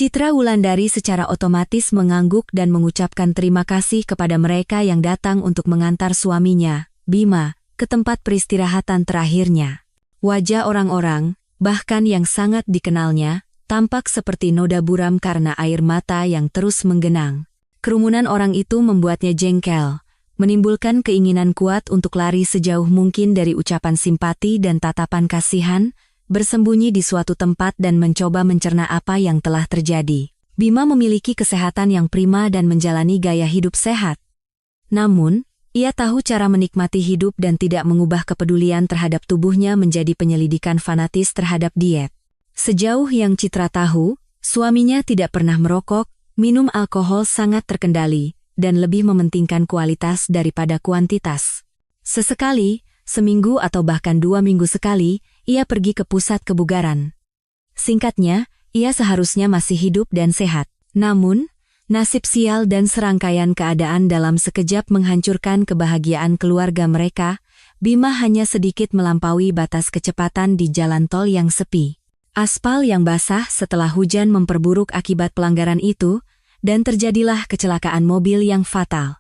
Citra Wulandari secara otomatis mengangguk dan mengucapkan terima kasih kepada mereka yang datang untuk mengantar suaminya, Bima, ke tempat peristirahatan terakhirnya. Wajah orang-orang, bahkan yang sangat dikenalnya, tampak seperti noda buram karena air mata yang terus menggenang. Kerumunan orang itu membuatnya jengkel, menimbulkan keinginan kuat untuk lari sejauh mungkin dari ucapan simpati dan tatapan kasihan, bersembunyi di suatu tempat dan mencoba mencerna apa yang telah terjadi. Bima memiliki kesehatan yang prima dan menjalani gaya hidup sehat. Namun, ia tahu cara menikmati hidup dan tidak mengubah kepedulian terhadap tubuhnya menjadi penyelidikan fanatis terhadap diet. Sejauh yang Citra tahu, suaminya tidak pernah merokok, minum alkohol sangat terkendali, dan lebih mementingkan kualitas daripada kuantitas. Sesekali, seminggu atau bahkan 2 minggu sekali, ia pergi ke pusat kebugaran. Singkatnya, ia seharusnya masih hidup dan sehat. Namun, nasib sial dan serangkaian keadaan dalam sekejap menghancurkan kebahagiaan keluarga mereka. Bima hanya sedikit melampaui batas kecepatan di jalan tol yang sepi. Aspal yang basah setelah hujan memperburuk akibat pelanggaran itu, dan terjadilah kecelakaan mobil yang fatal.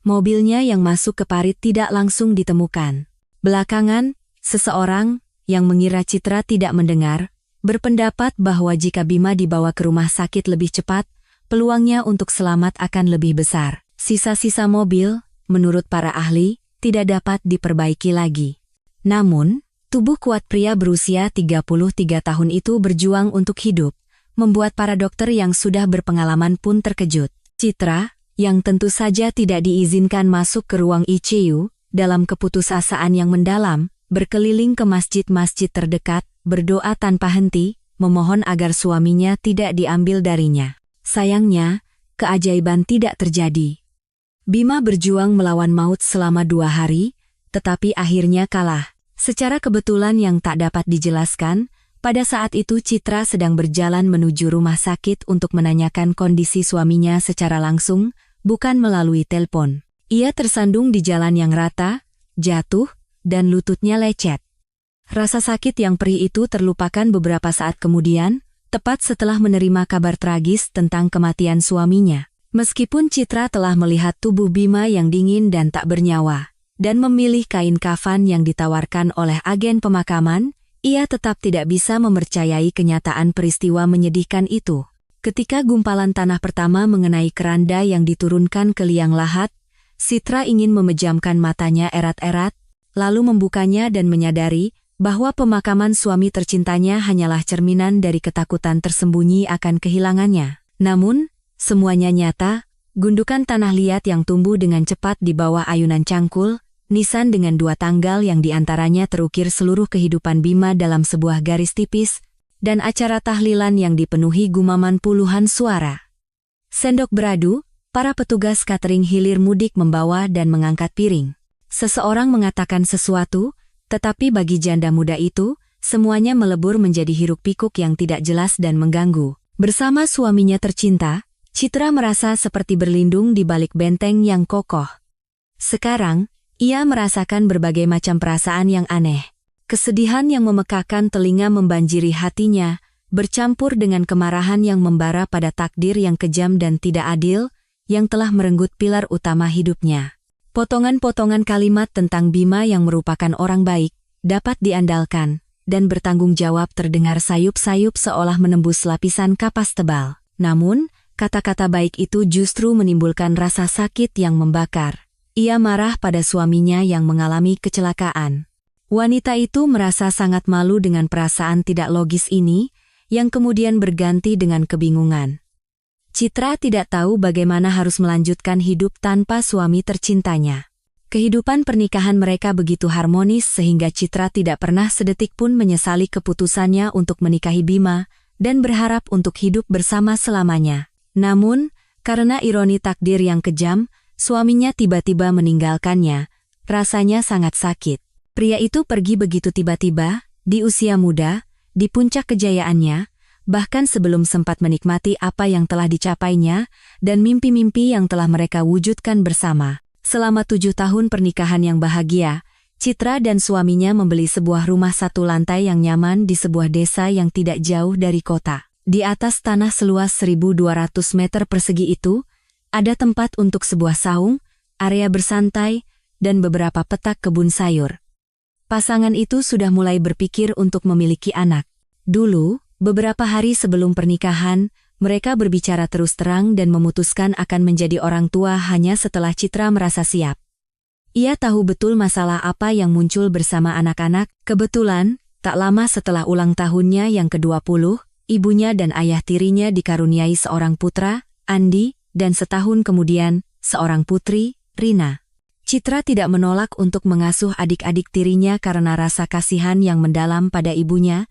Mobilnya yang masuk ke parit tidak langsung ditemukan. Belakangan, seseorang yang mengira Citra tidak mendengar, berpendapat bahwa jika Bima dibawa ke rumah sakit lebih cepat, peluangnya untuk selamat akan lebih besar. Sisa-sisa mobil, menurut para ahli, tidak dapat diperbaiki lagi. Namun, tubuh kuat pria berusia 33 tahun itu berjuang untuk hidup, membuat para dokter yang sudah berpengalaman pun terkejut. Citra, yang tentu saja tidak diizinkan masuk ke ruang ICU, dalam keputusasaan yang mendalam, berkeliling ke masjid-masjid terdekat, berdoa tanpa henti, memohon agar suaminya tidak diambil darinya. Sayangnya, keajaiban tidak terjadi. Bima berjuang melawan maut selama 2 hari, tetapi akhirnya kalah. Secara kebetulan yang tak dapat dijelaskan, pada saat itu Citra sedang berjalan menuju rumah sakit untuk menanyakan kondisi suaminya secara langsung, bukan melalui telepon. Ia tersandung di jalan yang rata, jatuh, dan lututnya lecet. Rasa sakit yang perih itu terlupakan beberapa saat kemudian, tepat setelah menerima kabar tragis tentang kematian suaminya. Meskipun Citra telah melihat tubuh Bima yang dingin dan tak bernyawa, dan memilih kain kafan yang ditawarkan oleh agen pemakaman, ia tetap tidak bisa mempercayai kenyataan peristiwa menyedihkan itu. Ketika gumpalan tanah pertama mengenai keranda yang diturunkan ke liang lahat, Citra ingin memejamkan matanya erat-erat, lalu membukanya dan menyadari bahwa pemakaman suami tercintanya hanyalah cerminan dari ketakutan tersembunyi akan kehilangannya. Namun, semuanya nyata, gundukan tanah liat yang tumbuh dengan cepat di bawah ayunan cangkul, nisan dengan 2 tanggal yang diantaranya terukir seluruh kehidupan Bima dalam sebuah garis tipis, dan acara tahlilan yang dipenuhi gumaman puluhan suara. Sendok beradu, para petugas catering hilir mudik membawa dan mengangkat piring. Seseorang mengatakan sesuatu, tetapi bagi janda muda itu, semuanya melebur menjadi hiruk-pikuk yang tidak jelas dan mengganggu. Bersama suaminya tercinta, Citra merasa seperti berlindung di balik benteng yang kokoh. Sekarang, ia merasakan berbagai macam perasaan yang aneh. Kesedihan yang memekakkan telinga membanjiri hatinya, bercampur dengan kemarahan yang membara pada takdir yang kejam dan tidak adil, yang telah merenggut pilar utama hidupnya. Potongan-potongan kalimat tentang Bima yang merupakan orang baik, dapat diandalkan, dan bertanggung jawab terdengar sayup-sayup seolah menembus lapisan kapas tebal. Namun, kata-kata baik itu justru menimbulkan rasa sakit yang membakar. Ia marah pada suaminya yang mengalami kecelakaan. Wanita itu merasa sangat malu dengan perasaan tidak logis ini, yang kemudian berganti dengan kebingungan. Citra tidak tahu bagaimana harus melanjutkan hidup tanpa suami tercintanya. Kehidupan pernikahan mereka begitu harmonis sehingga Citra tidak pernah sedetik pun menyesali keputusannya untuk menikahi Bima dan berharap untuk hidup bersama selamanya. Namun, karena ironi takdir yang kejam, suaminya tiba-tiba meninggalkannya. Rasanya sangat sakit. Pria itu pergi begitu tiba-tiba, di usia muda, di puncak kejayaannya, bahkan sebelum sempat menikmati apa yang telah dicapainya, dan mimpi-mimpi yang telah mereka wujudkan bersama. Selama 7 tahun pernikahan yang bahagia, Citra dan suaminya membeli sebuah rumah 1 lantai yang nyaman di sebuah desa yang tidak jauh dari kota. Di atas tanah seluas 1.200 meter persegi itu, ada tempat untuk sebuah saung, area bersantai, dan beberapa petak kebun sayur. Pasangan itu sudah mulai berpikir untuk memiliki anak. Dulu, beberapa hari sebelum pernikahan, mereka berbicara terus terang dan memutuskan akan menjadi orang tua hanya setelah Citra merasa siap. Ia tahu betul masalah apa yang muncul bersama anak-anak. Kebetulan, tak lama setelah ulang tahunnya yang ke-20, ibunya dan ayah tirinya dikaruniai seorang putra, Andi, dan setahun kemudian, seorang putri, Rina. Citra tidak menolak untuk mengasuh adik-adik tirinya karena rasa kasihan yang mendalam pada ibunya,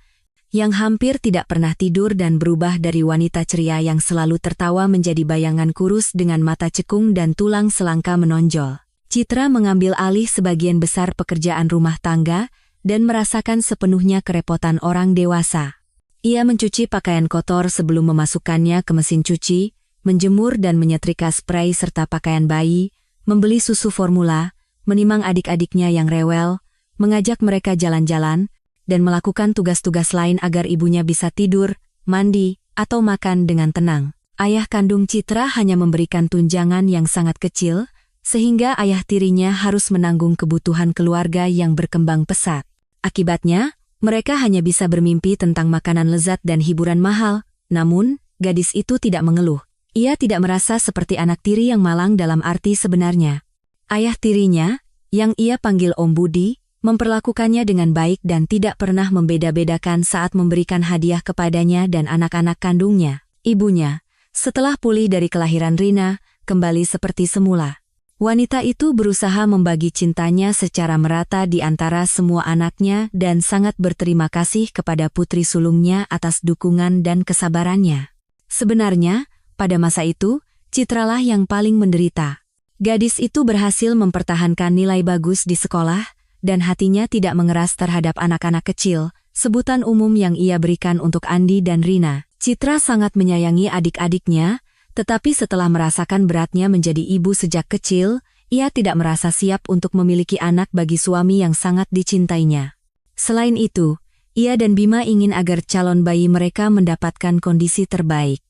yang hampir tidak pernah tidur dan berubah dari wanita ceria yang selalu tertawa menjadi bayangan kurus dengan mata cekung dan tulang selangka menonjol. Citra mengambil alih sebagian besar pekerjaan rumah tangga dan merasakan sepenuhnya kerepotan orang dewasa. Ia mencuci pakaian kotor sebelum memasukkannya ke mesin cuci, menjemur dan menyetrika spray serta pakaian bayi, membeli susu formula, menimang adik-adiknya yang rewel, mengajak mereka jalan-jalan, dan melakukan tugas-tugas lain agar ibunya bisa tidur, mandi, atau makan dengan tenang. Ayah kandung Citra hanya memberikan tunjangan yang sangat kecil, sehingga ayah tirinya harus menanggung kebutuhan keluarga yang berkembang pesat. Akibatnya, mereka hanya bisa bermimpi tentang makanan lezat dan hiburan mahal, namun, gadis itu tidak mengeluh. Ia tidak merasa seperti anak tiri yang malang dalam arti sebenarnya. Ayah tirinya, yang ia panggil Om Budi, memperlakukannya dengan baik dan tidak pernah membeda-bedakan saat memberikan hadiah kepadanya dan anak-anak kandungnya. Ibunya, setelah pulih dari kelahiran Rina, kembali seperti semula. Wanita itu berusaha membagi cintanya secara merata di antara semua anaknya dan sangat berterima kasih kepada putri sulungnya atas dukungan dan kesabarannya. Sebenarnya, pada masa itu, Citralah yang paling menderita. Gadis itu berhasil mempertahankan nilai bagus di sekolah, dan hatinya tidak mengeras terhadap anak-anak kecil, sebutan umum yang ia berikan untuk Andi dan Rina. Citra sangat menyayangi adik-adiknya, tetapi setelah merasakan beratnya menjadi ibu sejak kecil, ia tidak merasa siap untuk memiliki anak bagi suami yang sangat dicintainya. Selain itu, ia dan Bima ingin agar calon bayi mereka mendapatkan kondisi terbaik.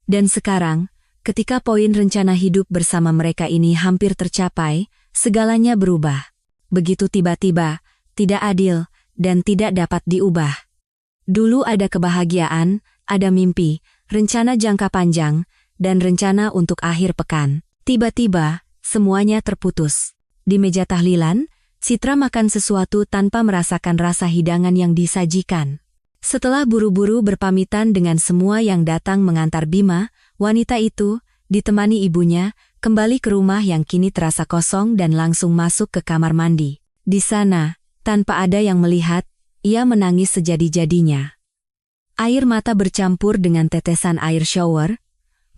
Dan sekarang, ketika poin rencana hidup bersama mereka ini hampir tercapai, segalanya berubah. Begitu tiba-tiba, tidak adil, dan tidak dapat diubah. Dulu ada kebahagiaan, ada mimpi, rencana jangka panjang, dan rencana untuk akhir pekan. Tiba-tiba, semuanya terputus. Di meja tahlilan, Citra makan sesuatu tanpa merasakan rasa hidangan yang disajikan. Setelah buru-buru berpamitan dengan semua yang datang mengantar Bima, wanita itu, ditemani ibunya, kembali ke rumah yang kini terasa kosong dan langsung masuk ke kamar mandi. Di sana, tanpa ada yang melihat, ia menangis sejadi-jadinya. Air mata bercampur dengan tetesan air shower,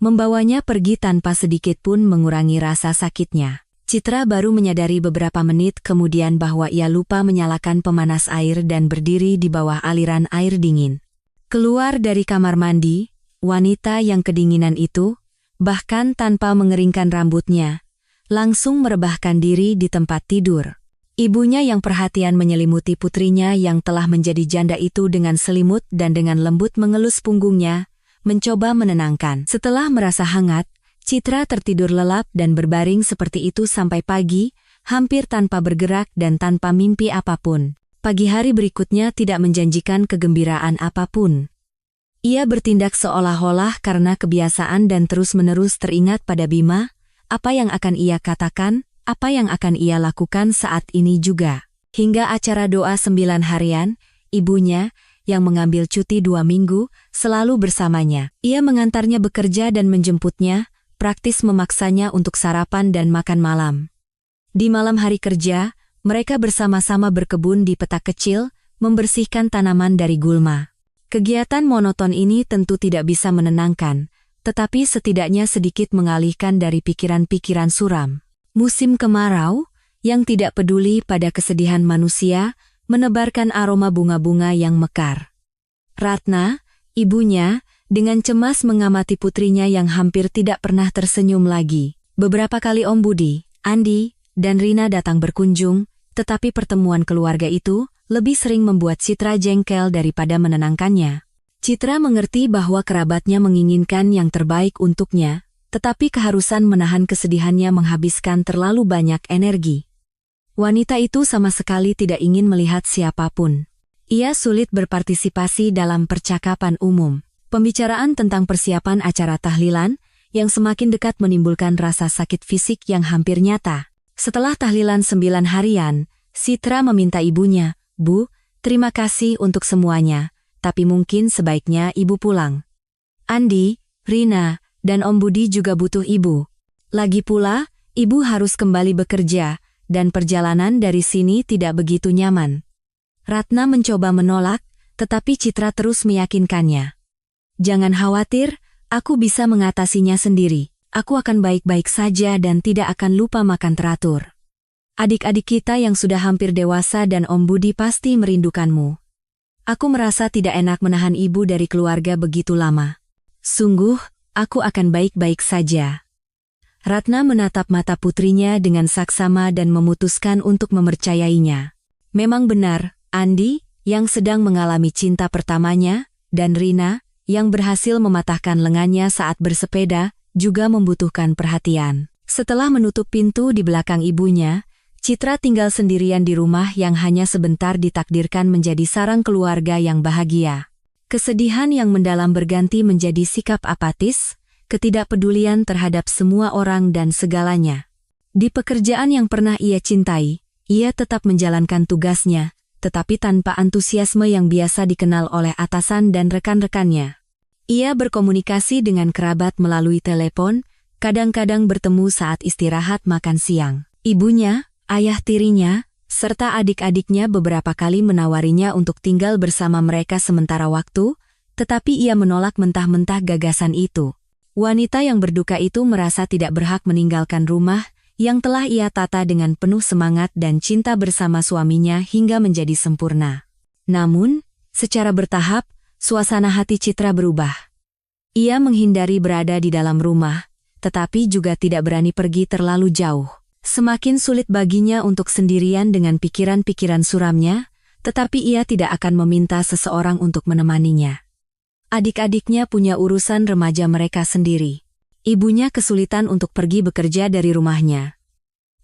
membawanya pergi tanpa sedikit pun mengurangi rasa sakitnya. Citra baru menyadari beberapa menit kemudian bahwa ia lupa menyalakan pemanas air dan berdiri di bawah aliran air dingin. Keluar dari kamar mandi, wanita yang kedinginan itu, bahkan tanpa mengeringkan rambutnya, langsung merebahkan diri di tempat tidur. Ibunya yang perhatian menyelimuti putrinya yang telah menjadi janda itu dengan selimut dan dengan lembut mengelus punggungnya, mencoba menenangkan. Setelah merasa hangat, Citra tertidur lelap dan berbaring seperti itu sampai pagi, hampir tanpa bergerak dan tanpa mimpi apapun. Pagi hari berikutnya tidak menjanjikan kegembiraan apapun. Ia bertindak seolah-olah karena kebiasaan dan terus-menerus teringat pada Bima, apa yang akan ia katakan, apa yang akan ia lakukan saat ini juga. Hingga acara doa 9 harian, ibunya, yang mengambil cuti 2 minggu, selalu bersamanya. Ia mengantarnya bekerja dan menjemputnya, praktis memaksanya untuk sarapan dan makan malam. Di malam hari kerja, mereka bersama-sama berkebun di petak kecil, membersihkan tanaman dari gulma. Kegiatan monoton ini tentu tidak bisa menenangkan, tetapi setidaknya sedikit mengalihkan dari pikiran-pikiran suram. Musim kemarau, yang tidak peduli pada kesedihan manusia, menebarkan aroma bunga-bunga yang mekar. Ratna, ibunya, dengan cemas mengamati putrinya yang hampir tidak pernah tersenyum lagi. Beberapa kali Om Budi, Andi, dan Rina datang berkunjung, tetapi pertemuan keluarga itu lebih sering membuat Citra jengkel daripada menenangkannya. Citra mengerti bahwa kerabatnya menginginkan yang terbaik untuknya, tetapi keharusan menahan kesedihannya menghabiskan terlalu banyak energi. Wanita itu sama sekali tidak ingin melihat siapapun. Ia sulit berpartisipasi dalam percakapan umum. Pembicaraan tentang persiapan acara tahlilan, yang semakin dekat menimbulkan rasa sakit fisik yang hampir nyata. Setelah tahlilan 9 harian, Citra meminta ibunya, "Bu, terima kasih untuk semuanya, tapi mungkin sebaiknya ibu pulang. Andi, Rina, dan Om Budi juga butuh ibu. Lagi pula, ibu harus kembali bekerja, dan perjalanan dari sini tidak begitu nyaman." Ratna mencoba menolak, tetapi Citra terus meyakinkannya. "Jangan khawatir, aku bisa mengatasinya sendiri. Aku akan baik-baik saja dan tidak akan lupa makan teratur. Adik-adik kita yang sudah hampir dewasa dan Om Budi pasti merindukanmu. Aku merasa tidak enak menahan ibu dari keluarga begitu lama. Sungguh, aku akan baik-baik saja." Ratna menatap mata putrinya dengan saksama dan memutuskan untuk mempercayainya. Memang benar, Andi, yang sedang mengalami cinta pertamanya, dan Rina, yang berhasil mematahkan lengannya saat bersepeda, juga membutuhkan perhatian. Setelah menutup pintu di belakang ibunya, Citra tinggal sendirian di rumah yang hanya sebentar ditakdirkan menjadi sarang keluarga yang bahagia. Kesedihan yang mendalam berganti menjadi sikap apatis, ketidakpedulian terhadap semua orang dan segalanya. Di pekerjaan yang pernah ia cintai, ia tetap menjalankan tugasnya, tetapi tanpa antusiasme yang biasa dikenal oleh atasan dan rekan-rekannya. Ia berkomunikasi dengan kerabat melalui telepon, kadang-kadang bertemu saat istirahat makan siang. Ibunya, ayah tirinya, serta adik-adiknya beberapa kali menawarinya untuk tinggal bersama mereka sementara waktu, tetapi ia menolak mentah-mentah gagasan itu. Wanita yang berduka itu merasa tidak berhak meninggalkan rumah yang telah ia tata dengan penuh semangat dan cinta bersama suaminya hingga menjadi sempurna. Namun, secara bertahap, suasana hati Citra berubah. Ia menghindari berada di dalam rumah, tetapi juga tidak berani pergi terlalu jauh. Semakin sulit baginya untuk sendirian dengan pikiran-pikiran suramnya, tetapi ia tidak akan meminta seseorang untuk menemaninya. Adik-adiknya punya urusan remaja mereka sendiri. Ibunya kesulitan untuk pergi bekerja dari rumahnya.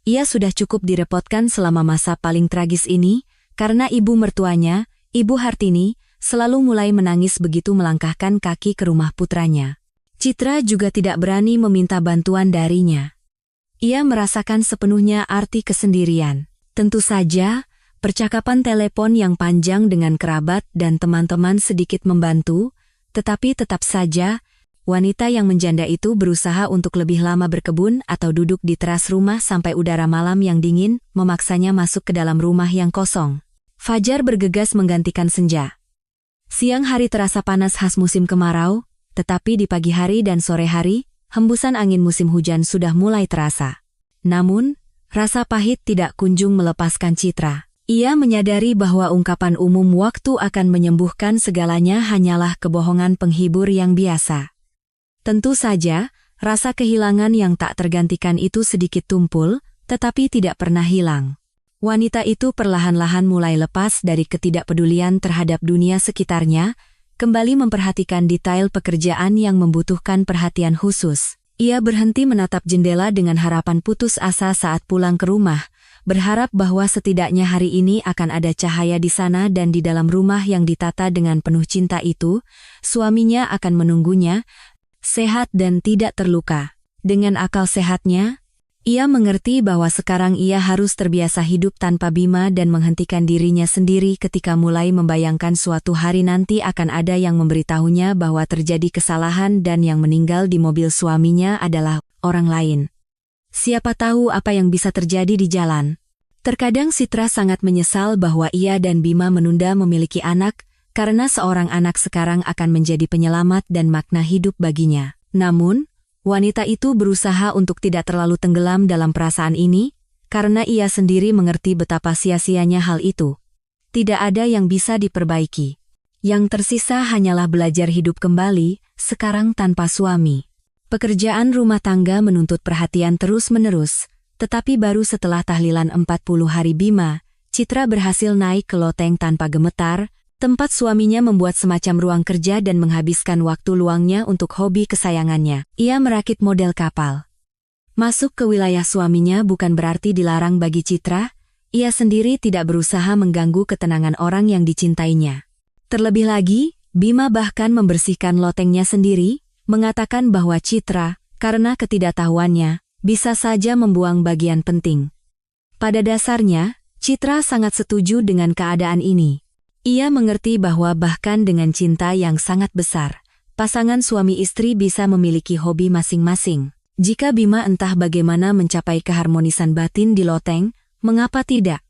Ia sudah cukup direpotkan selama masa paling tragis ini, karena ibu mertuanya, Ibu Hartini, selalu mulai menangis begitu melangkahkan kaki ke rumah putranya. Citra juga tidak berani meminta bantuan darinya. Ia merasakan sepenuhnya arti kesendirian. Tentu saja, percakapan telepon yang panjang dengan kerabat dan teman-teman sedikit membantu, tetapi tetap saja, wanita yang menjanda itu berusaha untuk lebih lama berkebun atau duduk di teras rumah sampai udara malam yang dingin memaksanya masuk ke dalam rumah yang kosong. Fajar bergegas menggantikan senja. Siang hari terasa panas khas musim kemarau, tetapi di pagi hari dan sore hari, hembusan angin musim hujan sudah mulai terasa. Namun, rasa pahit tidak kunjung melepaskan Citra. Ia menyadari bahwa ungkapan umum waktu akan menyembuhkan segalanya hanyalah kebohongan penghibur yang biasa. Tentu saja, rasa kehilangan yang tak tergantikan itu sedikit tumpul, tetapi tidak pernah hilang. Wanita itu perlahan-lahan mulai lepas dari ketidakpedulian terhadap dunia sekitarnya, kembali memperhatikan detail pekerjaan yang membutuhkan perhatian khusus. Ia berhenti menatap jendela dengan harapan putus asa saat pulang ke rumah, berharap bahwa setidaknya hari ini akan ada cahaya di sana dan di dalam rumah yang ditata dengan penuh cinta itu, suaminya akan menunggunya, sehat dan tidak terluka. Dengan akal sehatnya, ia mengerti bahwa sekarang ia harus terbiasa hidup tanpa Bima dan menghentikan dirinya sendiri ketika mulai membayangkan suatu hari nanti akan ada yang memberitahunya bahwa terjadi kesalahan dan yang meninggal di mobil suaminya adalah orang lain. Siapa tahu apa yang bisa terjadi di jalan. Terkadang Citra sangat menyesal bahwa ia dan Bima menunda memiliki anak, karena seorang anak sekarang akan menjadi penyelamat dan makna hidup baginya. Namun, wanita itu berusaha untuk tidak terlalu tenggelam dalam perasaan ini, karena ia sendiri mengerti betapa sia-sianya hal itu. Tidak ada yang bisa diperbaiki. Yang tersisa hanyalah belajar hidup kembali, sekarang tanpa suami. Pekerjaan rumah tangga menuntut perhatian terus-menerus, tetapi baru setelah tahlilan 40 hari Bima, Citra berhasil naik ke loteng tanpa gemetar, tempat suaminya membuat semacam ruang kerja dan menghabiskan waktu luangnya untuk hobi kesayangannya. Ia merakit model kapal. Masuk ke wilayah suaminya bukan berarti dilarang bagi Citra, ia sendiri tidak berusaha mengganggu ketenangan orang yang dicintainya. Terlebih lagi, Bima bahkan membersihkan lotengnya sendiri, mengatakan bahwa Citra, karena ketidaktahuannya, bisa saja membuang bagian penting. Pada dasarnya, Citra sangat setuju dengan keadaan ini. Ia mengerti bahwa bahkan dengan cinta yang sangat besar, pasangan suami istri bisa memiliki hobi masing-masing. Jika Bima entah bagaimana mencapai keharmonisan batin di loteng, mengapa tidak?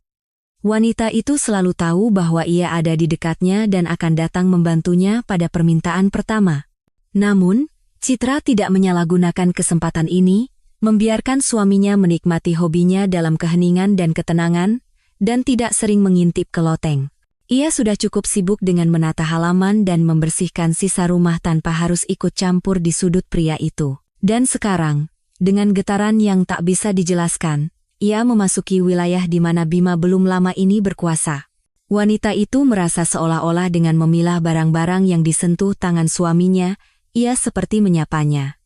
Wanita itu selalu tahu bahwa ia ada di dekatnya dan akan datang membantunya pada permintaan pertama. Namun, Citra tidak menyalahgunakan kesempatan ini, membiarkan suaminya menikmati hobinya dalam keheningan dan ketenangan, dan tidak sering mengintip ke loteng. Ia sudah cukup sibuk dengan menata halaman dan membersihkan sisa rumah tanpa harus ikut campur di sudut pria itu. Dan sekarang, dengan getaran yang tak bisa dijelaskan, ia memasuki wilayah di mana Bima belum lama ini berkuasa. Wanita itu merasa seolah-olah dengan memilah barang-barang yang disentuh tangan suaminya, ia seperti menyapanya.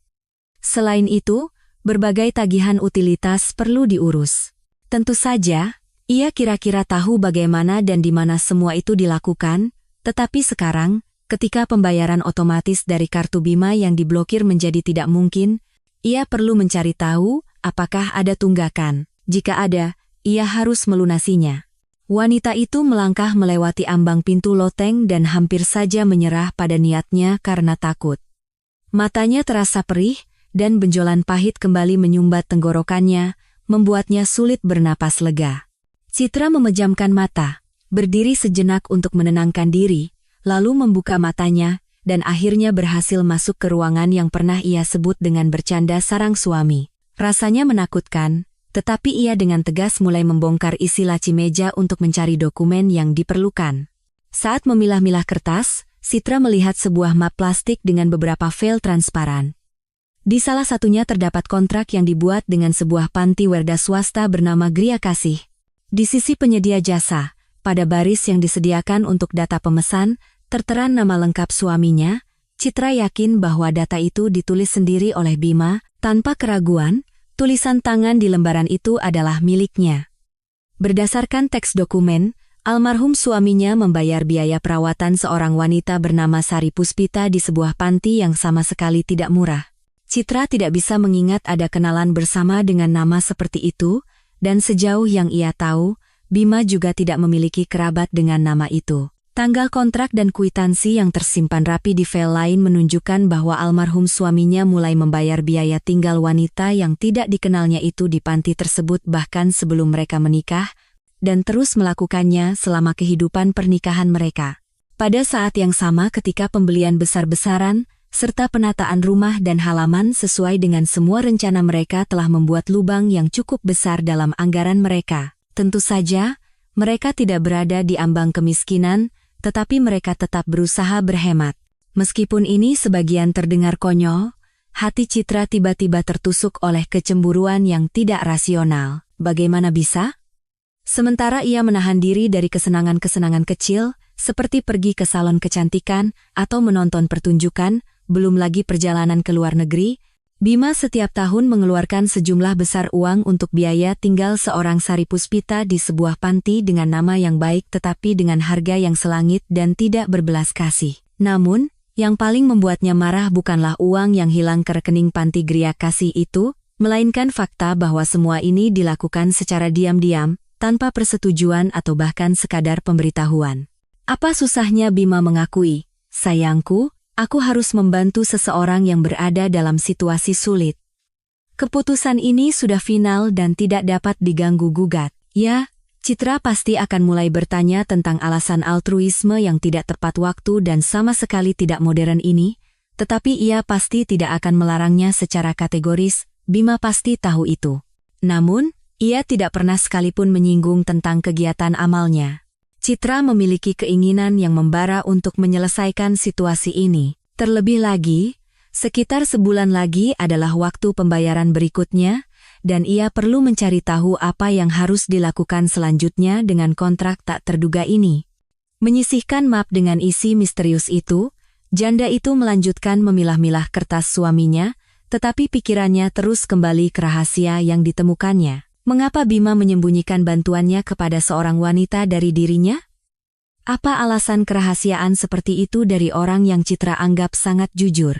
Selain itu, berbagai tagihan utilitas perlu diurus. Tentu saja, ia kira-kira tahu bagaimana dan di mana semua itu dilakukan, tetapi sekarang, ketika pembayaran otomatis dari kartu Bima yang diblokir menjadi tidak mungkin, ia perlu mencari tahu apakah ada tunggakan. Jika ada, ia harus melunasinya. Wanita itu melangkah melewati ambang pintu loteng dan hampir saja menyerah pada niatnya karena takut. Matanya terasa perih, dan benjolan pahit kembali menyumbat tenggorokannya, membuatnya sulit bernapas lega. Citra memejamkan mata, berdiri sejenak untuk menenangkan diri, lalu membuka matanya, dan akhirnya berhasil masuk ke ruangan yang pernah ia sebut dengan bercanda sarang suami. Rasanya menakutkan, tetapi ia dengan tegas mulai membongkar isi laci meja untuk mencari dokumen yang diperlukan. Saat memilah-milah kertas, Citra melihat sebuah map plastik dengan beberapa file transparan. Di salah satunya terdapat kontrak yang dibuat dengan sebuah panti werda swasta bernama Gria Kasih. Di sisi penyedia jasa, pada baris yang disediakan untuk data pemesan, tertera nama lengkap suaminya. Citra yakin bahwa data itu ditulis sendiri oleh Bima, tanpa keraguan, tulisan tangan di lembaran itu adalah miliknya. Berdasarkan teks dokumen, almarhum suaminya membayar biaya perawatan seorang wanita bernama Sari Puspita di sebuah panti yang sama sekali tidak murah. Citra tidak bisa mengingat ada kenalan bersama dengan nama seperti itu, dan sejauh yang ia tahu, Bima juga tidak memiliki kerabat dengan nama itu. Tanggal kontrak dan kwitansi yang tersimpan rapi di file lain menunjukkan bahwa almarhum suaminya mulai membayar biaya tinggal wanita yang tidak dikenalnya itu di panti tersebut bahkan sebelum mereka menikah, dan terus melakukannya selama kehidupan pernikahan mereka. Pada saat yang sama ketika pembelian besar-besaran, serta penataan rumah dan halaman sesuai dengan semua rencana mereka telah membuat lubang yang cukup besar dalam anggaran mereka. Tentu saja, mereka tidak berada di ambang kemiskinan, tetapi mereka tetap berusaha berhemat. Meskipun ini sebagian terdengar konyol, hati Citra tiba-tiba tertusuk oleh kecemburuan yang tidak rasional. Bagaimana bisa? Sementara ia menahan diri dari kesenangan-kesenangan kecil, seperti pergi ke salon kecantikan atau menonton pertunjukan, belum lagi perjalanan ke luar negeri, Bima setiap tahun mengeluarkan sejumlah besar uang untuk biaya tinggal seorang Sari Puspita di sebuah panti dengan nama yang baik tetapi dengan harga yang selangit dan tidak berbelas kasih. Namun, yang paling membuatnya marah bukanlah uang yang hilang ke rekening panti Gria Kasih itu, melainkan fakta bahwa semua ini dilakukan secara diam-diam, tanpa persetujuan atau bahkan sekadar pemberitahuan. Apa susahnya Bima mengakui, "Sayangku, aku harus membantu seseorang yang berada dalam situasi sulit." Keputusan ini sudah final dan tidak dapat diganggu-gugat. Ya, Citra pasti akan mulai bertanya tentang alasan altruisme yang tidak tepat waktu dan sama sekali tidak modern ini, tetapi ia pasti tidak akan melarangnya secara kategoris, Bima pasti tahu itu. Namun, ia tidak pernah sekalipun menyinggung tentang kegiatan amalnya. Citra memiliki keinginan yang membara untuk menyelesaikan situasi ini. Terlebih lagi, sekitar sebulan lagi adalah waktu pembayaran berikutnya, dan ia perlu mencari tahu apa yang harus dilakukan selanjutnya dengan kontrak tak terduga ini. Menyisihkan map dengan isi misterius itu, janda itu melanjutkan memilah-milah kertas suaminya, tetapi pikirannya terus kembali ke rahasia yang ditemukannya. Mengapa Bima menyembunyikan bantuannya kepada seorang wanita dari dirinya? Apa alasan kerahasiaan seperti itu dari orang yang Citra anggap sangat jujur?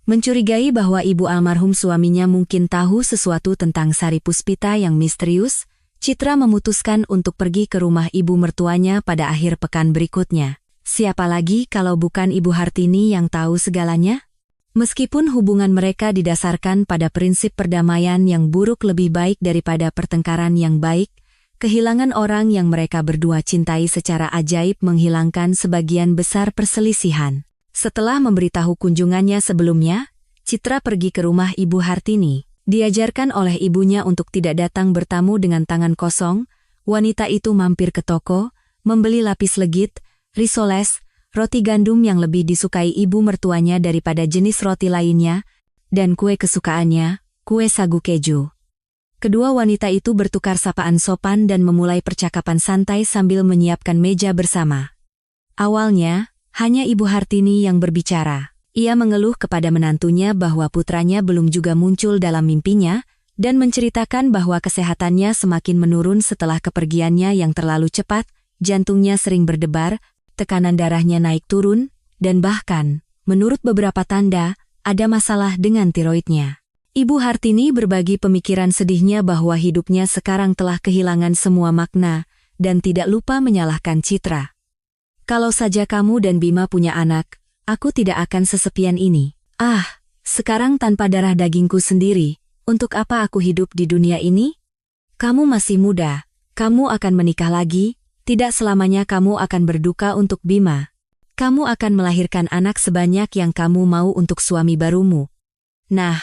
Mencurigai bahwa ibu almarhum suaminya mungkin tahu sesuatu tentang Sari Puspita yang misterius, Citra memutuskan untuk pergi ke rumah ibu mertuanya pada akhir pekan berikutnya. Siapa lagi kalau bukan Ibu Hartini yang tahu segalanya? Meskipun hubungan mereka didasarkan pada prinsip perdamaian yang buruk lebih baik daripada pertengkaran yang baik, kehilangan orang yang mereka berdua cintai secara ajaib menghilangkan sebagian besar perselisihan. Setelah memberitahu kunjungannya sebelumnya, Citra pergi ke rumah Ibu Hartini. Diajarkan oleh ibunya untuk tidak datang bertamu dengan tangan kosong, wanita itu mampir ke toko, membeli lapis legit, risoles, roti gandum yang lebih disukai ibu mertuanya daripada jenis roti lainnya, dan kue kesukaannya, kue sagu keju. Kedua wanita itu bertukar sapaan sopan dan memulai percakapan santai sambil menyiapkan meja bersama. Awalnya, hanya Ibu Hartini yang berbicara. Ia mengeluh kepada menantunya bahwa putranya belum juga muncul dalam mimpinya, dan menceritakan bahwa kesehatannya semakin menurun setelah kepergiannya yang terlalu cepat, jantungnya sering berdebar, tekanan darahnya naik turun, dan bahkan, menurut beberapa tanda, ada masalah dengan tiroidnya. Ibu Hartini berbagi pemikiran sedihnya bahwa hidupnya sekarang telah kehilangan semua makna, dan tidak lupa menyalahkan Citra. Kalau saja kamu dan Bima punya anak, aku tidak akan sesepian ini. Sekarang tanpa darah dagingku sendiri, untuk apa aku hidup di dunia ini? Kamu masih muda, kamu akan menikah lagi, tidak selamanya kamu akan berduka untuk Bima. Kamu akan melahirkan anak sebanyak yang kamu mau untuk suami barumu. Nah,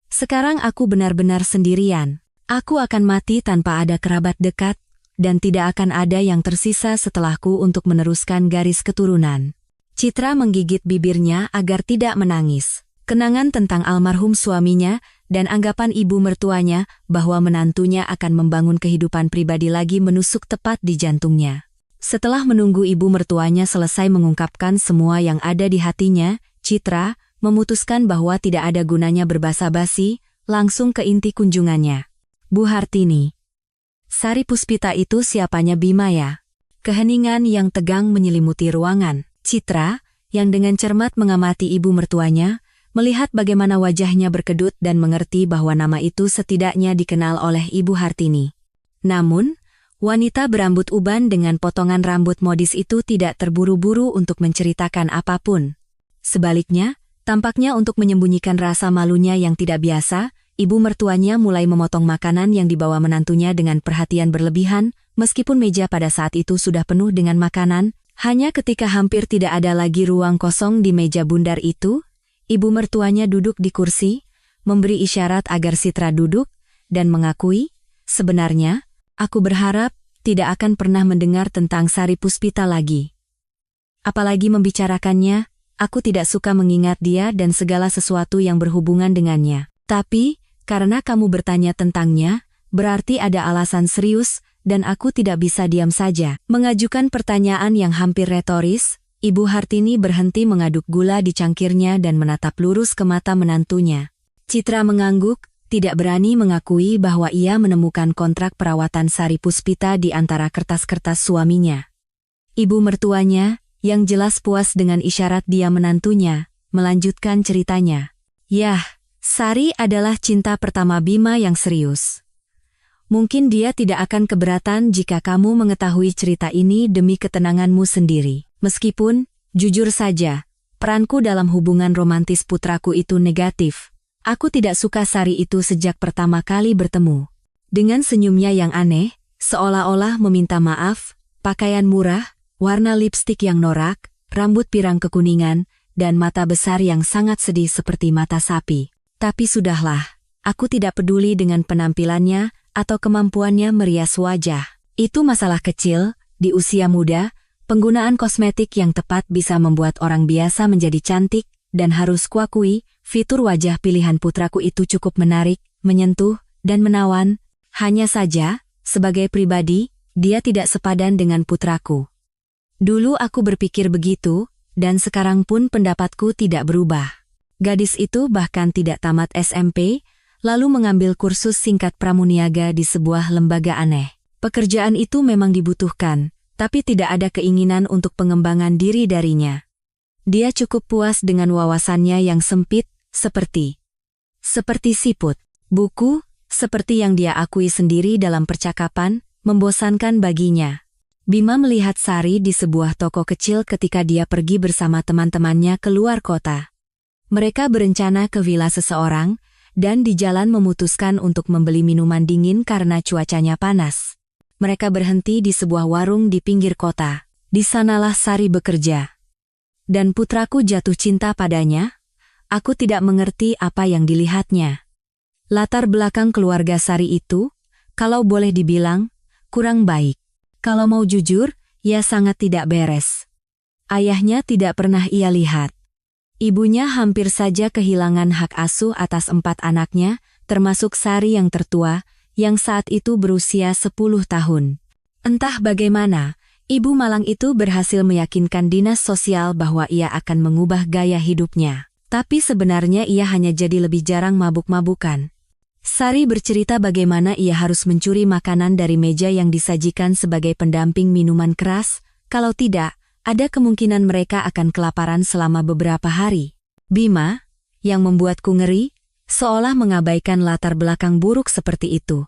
sekarang aku benar-benar sendirian. Aku akan mati tanpa ada kerabat dekat, dan tidak akan ada yang tersisa setelahku untuk meneruskan garis keturunan. Citra menggigit bibirnya agar tidak menangis. Kenangan tentang almarhum suaminya dan anggapan ibu mertuanya bahwa menantunya akan membangun kehidupan pribadi lagi menusuk tepat di jantungnya. Setelah menunggu ibu mertuanya selesai mengungkapkan semua yang ada di hatinya, Citra memutuskan bahwa tidak ada gunanya berbasa-basi, langsung ke inti kunjungannya. Bu Hartini. Sari Puspita itu siapanya Bima ya? Keheningan yang tegang menyelimuti ruangan. Citra, yang dengan cermat mengamati ibu mertuanya, melihat bagaimana wajahnya berkedut dan mengerti bahwa nama itu setidaknya dikenal oleh Ibu Hartini. Namun, wanita berambut uban dengan potongan rambut modis itu tidak terburu-buru untuk menceritakan apapun. Sebaliknya, tampaknya untuk menyembunyikan rasa malunya yang tidak biasa, ibu mertuanya mulai memotong makanan yang dibawa menantunya dengan perhatian berlebihan, meskipun meja pada saat itu sudah penuh dengan makanan. Hanya ketika hampir tidak ada lagi ruang kosong di meja bundar itu, ibu mertuanya duduk di kursi, memberi isyarat agar Citra duduk, dan mengakui, sebenarnya, aku berharap tidak akan pernah mendengar tentang Sari Puspita lagi. Apalagi membicarakannya, aku tidak suka mengingat dia dan segala sesuatu yang berhubungan dengannya. Tapi, karena kamu bertanya tentangnya, berarti ada alasan serius, dan aku tidak bisa diam saja. Mengajukan pertanyaan yang hampir retoris, Ibu Hartini berhenti mengaduk gula di cangkirnya dan menatap lurus ke mata menantunya. Citra mengangguk, tidak berani mengakui bahwa ia menemukan kontrak perawatan Sari Puspita di antara kertas-kertas suaminya. Ibu mertuanya, yang jelas puas dengan isyarat dia menantunya, melanjutkan ceritanya. Yah, Sari adalah cinta pertama Bima yang serius. Mungkin dia tidak akan keberatan jika kamu mengetahui cerita ini demi ketenanganmu sendiri. Meskipun, jujur saja, peranku dalam hubungan romantis putraku itu negatif. Aku tidak suka Sari itu sejak pertama kali bertemu. Dengan senyumnya yang aneh, seolah-olah meminta maaf, pakaian murah, warna lipstik yang norak, rambut pirang kekuningan, dan mata besar yang sangat sedih seperti mata sapi. Tapi sudahlah, aku tidak peduli dengan penampilannya, atau kemampuannya merias wajah. Itu masalah kecil, di usia muda, penggunaan kosmetik yang tepat bisa membuat orang biasa menjadi cantik, dan harus kuakui, fitur wajah pilihan putraku itu cukup menarik, menyentuh, dan menawan. Hanya saja, sebagai pribadi, dia tidak sepadan dengan putraku. Dulu aku berpikir begitu, dan sekarang pun pendapatku tidak berubah. Gadis itu bahkan tidak tamat SMP, lalu mengambil kursus singkat pramuniaga di sebuah lembaga aneh. Pekerjaan itu memang dibutuhkan, tapi tidak ada keinginan untuk pengembangan diri darinya. Dia cukup puas dengan wawasannya yang sempit, seperti siput. Buku, seperti yang dia akui sendiri dalam percakapan, membosankan baginya. Bima melihat Sari di sebuah toko kecil ketika dia pergi bersama teman-temannya keluar kota. Mereka berencana ke villa seseorang, dan di jalan memutuskan untuk membeli minuman dingin karena cuacanya panas. Mereka berhenti di sebuah warung di pinggir kota. Di sanalah Sari bekerja. Dan putraku jatuh cinta padanya. Aku tidak mengerti apa yang dilihatnya. Latar belakang keluarga Sari itu, kalau boleh dibilang, kurang baik. Kalau mau jujur, ia sangat tidak beres. Ayahnya tidak pernah ia lihat. Ibunya hampir saja kehilangan hak asuh atas 4 anaknya, termasuk Sari yang tertua, yang saat itu berusia 10 tahun. Entah bagaimana, ibu malang itu berhasil meyakinkan dinas sosial bahwa ia akan mengubah gaya hidupnya. Tapi sebenarnya ia hanya jadi lebih jarang mabuk-mabukan. Sari bercerita bagaimana ia harus mencuri makanan dari meja yang disajikan sebagai pendamping minuman keras, kalau tidak, ada kemungkinan mereka akan kelaparan selama beberapa hari. Bima, yang membuatku ngeri, seolah mengabaikan latar belakang buruk seperti itu.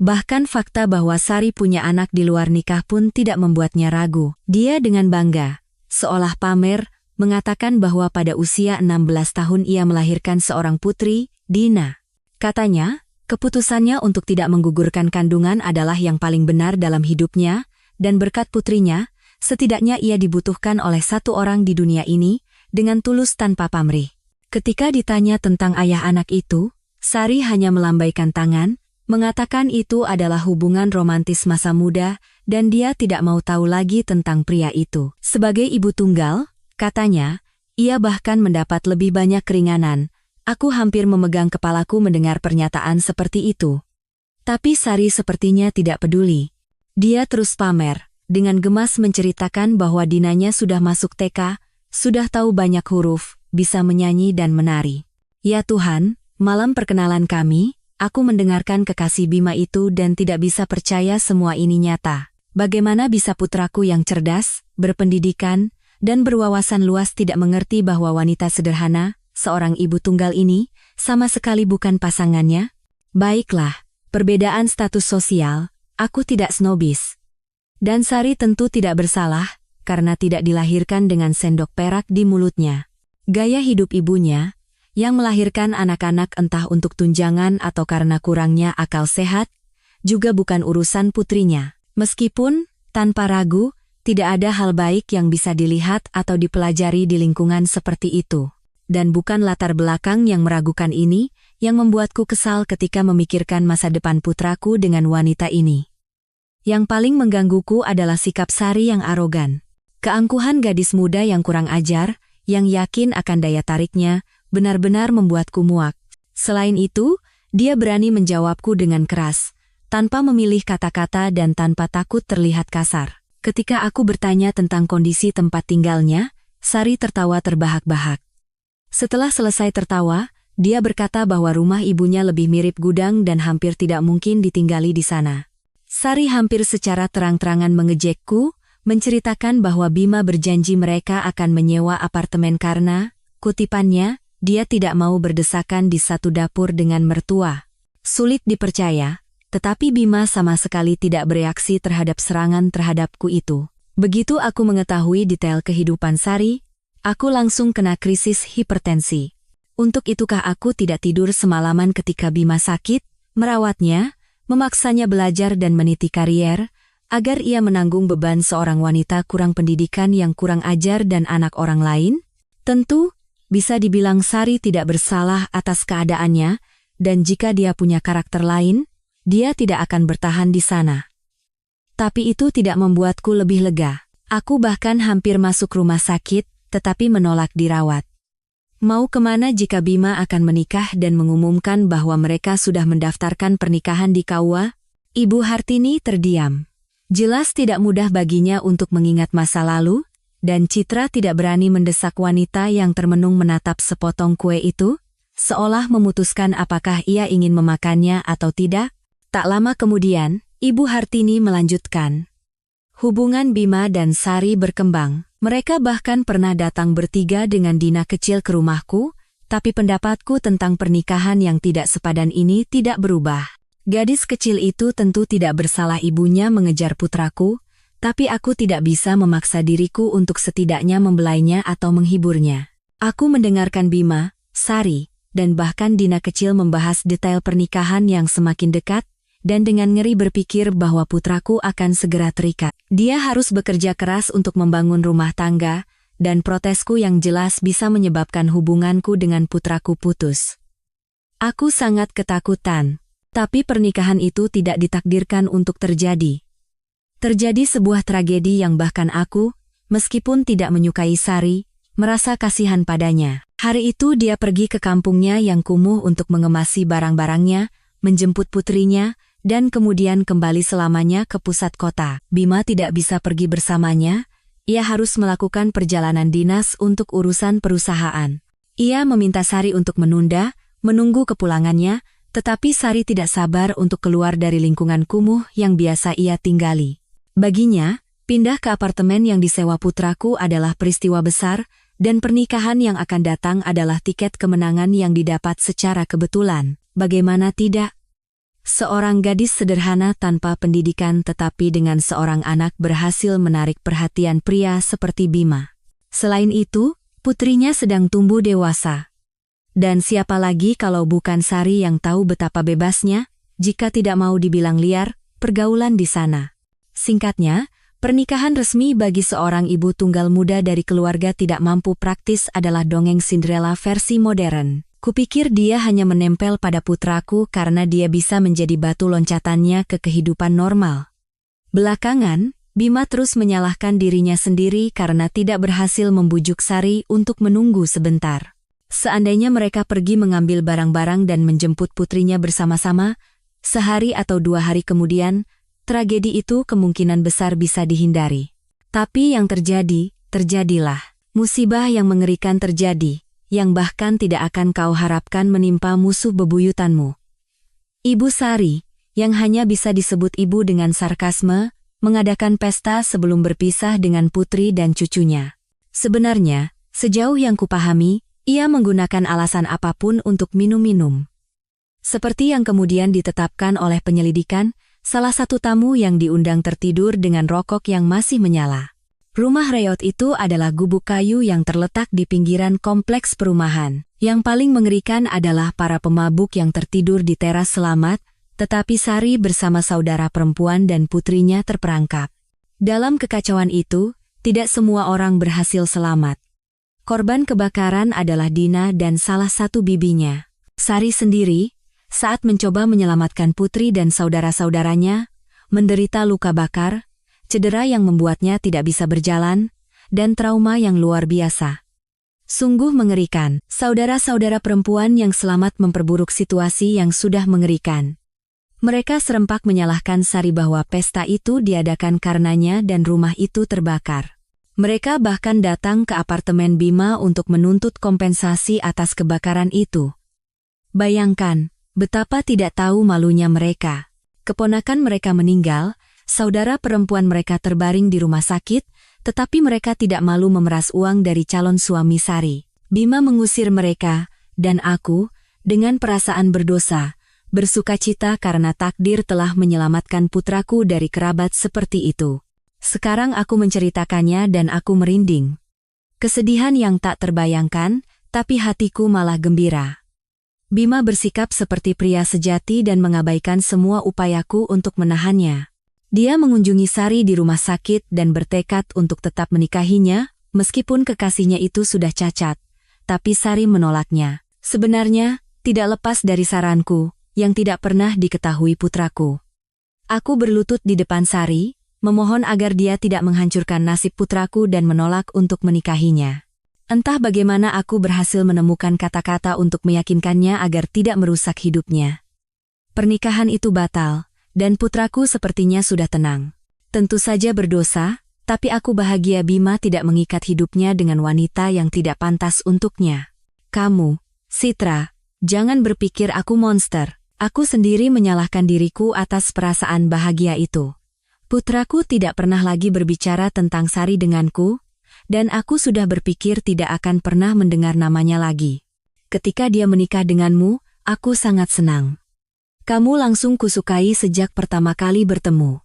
Bahkan fakta bahwa Sari punya anak di luar nikah pun tidak membuatnya ragu. Dia dengan bangga, seolah pamer, mengatakan bahwa pada usia 16 tahun ia melahirkan seorang putri, Dina. Katanya, keputusannya untuk tidak menggugurkan kandungan adalah yang paling benar dalam hidupnya, dan berkat putrinya, setidaknya ia dibutuhkan oleh satu orang di dunia ini, dengan tulus tanpa pamrih. Ketika ditanya tentang ayah anak itu, Sari hanya melambaikan tangan, mengatakan itu adalah hubungan romantis masa muda, dan dia tidak mau tahu lagi tentang pria itu. Sebagai ibu tunggal, katanya, ia bahkan mendapat lebih banyak keringanan. Aku hampir memegang kepalaku mendengar pernyataan seperti itu. Tapi Sari sepertinya tidak peduli. Dia terus pamer, dengan gemas menceritakan bahwa Dinanya sudah masuk TK, sudah tahu banyak huruf, bisa menyanyi dan menari. Ya Tuhan, malam perkenalan kami, aku mendengarkan kekasih Bima itu dan tidak bisa percaya semua ini nyata. Bagaimana bisa putraku yang cerdas, berpendidikan, dan berwawasan luas tidak mengerti bahwa wanita sederhana, seorang ibu tunggal ini, sama sekali bukan pasangannya? Baiklah, perbedaan status sosial, aku tidak snobis. Dan Sari tentu tidak bersalah, karena tidak dilahirkan dengan sendok perak di mulutnya. Gaya hidup ibunya, yang melahirkan anak-anak entah untuk tunjangan atau karena kurangnya akal sehat, juga bukan urusan putrinya. Meskipun, tanpa ragu, tidak ada hal baik yang bisa dilihat atau dipelajari di lingkungan seperti itu. Dan bukan latar belakang yang meragukan ini, yang membuatku kesal ketika memikirkan masa depan putraku dengan wanita ini. Yang paling menggangguku adalah sikap Sari yang arogan. Keangkuhan gadis muda yang kurang ajar, yang yakin akan daya tariknya, benar-benar membuatku muak. Selain itu, dia berani menjawabku dengan keras, tanpa memilih kata-kata dan tanpa takut terlihat kasar. Ketika aku bertanya tentang kondisi tempat tinggalnya, Sari tertawa terbahak-bahak. Setelah selesai tertawa, dia berkata bahwa rumah ibunya lebih mirip gudang dan hampir tidak mungkin ditinggali di sana. Sari hampir secara terang-terangan mengejekku, menceritakan bahwa Bima berjanji mereka akan menyewa apartemen karena, kutipannya, dia tidak mau berdesakan di satu dapur dengan mertua. Sulit dipercaya, tetapi Bima sama sekali tidak bereaksi terhadap serangan terhadapku itu. Begitu aku mengetahui detail kehidupan Sari, aku langsung kena krisis hipertensi. Untuk itukah aku tidak tidur semalaman ketika Bima sakit, merawatnya, memaksanya belajar dan meniti karier, agar ia menanggung beban seorang wanita kurang pendidikan yang kurang ajar dan anak orang lain? Tentu, bisa dibilang Sari tidak bersalah atas keadaannya, dan jika dia punya karakter lain, dia tidak akan bertahan di sana. Tapi itu tidak membuatku lebih lega. Aku bahkan hampir masuk rumah sakit, tetapi menolak dirawat. Mau kemana jika Bima akan menikah dan mengumumkan bahwa mereka sudah mendaftarkan pernikahan di KUA? Ibu Hartini terdiam. Jelas tidak mudah baginya untuk mengingat masa lalu, dan Citra tidak berani mendesak wanita yang termenung menatap sepotong kue itu, seolah memutuskan apakah ia ingin memakannya atau tidak. Tak lama kemudian, Ibu Hartini melanjutkan. Hubungan Bima dan Sari berkembang. Mereka bahkan pernah datang bertiga dengan Dina kecil ke rumahku, tapi pendapatku tentang pernikahan yang tidak sepadan ini tidak berubah. Gadis kecil itu tentu tidak bersalah ibunya mengejar putraku, tapi aku tidak bisa memaksa diriku untuk setidaknya membelainya atau menghiburnya. Aku mendengarkan Bima, Sari, dan bahkan Dina kecil membahas detail pernikahan yang semakin dekat, dan dengan ngeri berpikir bahwa putraku akan segera terikat. Dia harus bekerja keras untuk membangun rumah tangga, dan protesku yang jelas bisa menyebabkan hubunganku dengan putraku putus. Aku sangat ketakutan. Tapi pernikahan itu tidak ditakdirkan untuk terjadi. Terjadi sebuah tragedi yang bahkan aku, meskipun tidak menyukai Sari, merasa kasihan padanya. Hari itu dia pergi ke kampungnya yang kumuh untuk mengemasi barang-barangnya, menjemput putrinya, dan kemudian kembali selamanya ke pusat kota. Bima tidak bisa pergi bersamanya, ia harus melakukan perjalanan dinas untuk urusan perusahaan. Ia meminta Sari untuk menunggu kepulangannya, tetapi Sari tidak sabar untuk keluar dari lingkungan kumuh yang biasa ia tinggali. Baginya, pindah ke apartemen yang disewa putraku adalah peristiwa besar, dan pernikahan yang akan datang adalah tiket kemenangan yang didapat secara kebetulan. Bagaimana tidak? Seorang gadis sederhana tanpa pendidikan tetapi dengan seorang anak berhasil menarik perhatian pria seperti Bima. Selain itu, putrinya sedang tumbuh dewasa. Dan siapa lagi kalau bukan Sari yang tahu betapa bebasnya, jika tidak mau dibilang liar, pergaulan di sana. Singkatnya, pernikahan resmi bagi seorang ibu tunggal muda dari keluarga tidak mampu praktis adalah dongeng Cinderella versi modern. Kupikir dia hanya menempel pada putraku karena dia bisa menjadi batu loncatannya ke kehidupan normal. Belakangan, Bima terus menyalahkan dirinya sendiri karena tidak berhasil membujuk Sari untuk menunggu sebentar. Seandainya mereka pergi mengambil barang-barang dan menjemput putrinya bersama-sama, sehari atau 2 hari kemudian, tragedi itu kemungkinan besar bisa dihindari. Tapi yang terjadilah. Musibah yang mengerikan terjadi, yang bahkan tidak akan kau harapkan menimpa musuh bebuyutanmu. Ibu Sari, yang hanya bisa disebut ibu dengan sarkasme, mengadakan pesta sebelum berpisah dengan putri dan cucunya. Sebenarnya, sejauh yang kupahami, ia menggunakan alasan apapun untuk minum-minum. Seperti yang kemudian ditetapkan oleh penyelidikan, salah satu tamu yang diundang tertidur dengan rokok yang masih menyala. Rumah reot itu adalah gubuk kayu yang terletak di pinggiran kompleks perumahan. Yang paling mengerikan adalah para pemabuk yang tertidur di teras selamat, tetapi Sari bersama saudara perempuan dan putrinya terperangkap. Dalam kekacauan itu, tidak semua orang berhasil selamat. Korban kebakaran adalah Dina dan salah satu bibinya. Sari sendiri, saat mencoba menyelamatkan putri dan saudara-saudaranya, menderita luka bakar, cedera yang membuatnya tidak bisa berjalan, dan trauma yang luar biasa. Sungguh mengerikan, saudara-saudara perempuan yang selamat memperburuk situasi yang sudah mengerikan. Mereka serempak menyalahkan Sari bahwa pesta itu diadakan karenanya dan rumah itu terbakar. Mereka bahkan datang ke apartemen Bima untuk menuntut kompensasi atas kebakaran itu. Bayangkan, betapa tidak tahu malunya mereka. Keponakan mereka meninggal, saudara perempuan mereka terbaring di rumah sakit, tetapi mereka tidak malu memeras uang dari calon suami Sari. Bima mengusir mereka, dan aku, dengan perasaan berdosa, bersukacita karena takdir telah menyelamatkan putraku dari kerabat seperti itu. Sekarang aku menceritakannya dan aku merinding. Kesedihan yang tak terbayangkan, tapi hatiku malah gembira. Bima bersikap seperti pria sejati dan mengabaikan semua upayaku untuk menahannya. Dia mengunjungi Sari di rumah sakit dan bertekad untuk tetap menikahinya, meskipun kekasihnya itu sudah cacat. Tapi Sari menolaknya. Sebenarnya, tidak lepas dari saranku, yang tidak pernah diketahui putraku. Aku berlutut di depan Sari, memohon agar dia tidak menghancurkan nasib putraku dan menolak untuk menikahinya. Entah bagaimana aku berhasil menemukan kata-kata untuk meyakinkannya agar tidak merusak hidupnya. Pernikahan itu batal, dan putraku sepertinya sudah tenang. Tentu saja berdosa, tapi aku bahagia Bima tidak mengikat hidupnya dengan wanita yang tidak pantas untuknya. Kamu, Citra, jangan berpikir aku monster. Aku sendiri menyalahkan diriku atas perasaan bahagia itu. Putraku tidak pernah lagi berbicara tentang Sari denganku, dan aku sudah berpikir tidak akan pernah mendengar namanya lagi. Ketika dia menikah denganmu, aku sangat senang. Kamu langsung kusukai sejak pertama kali bertemu.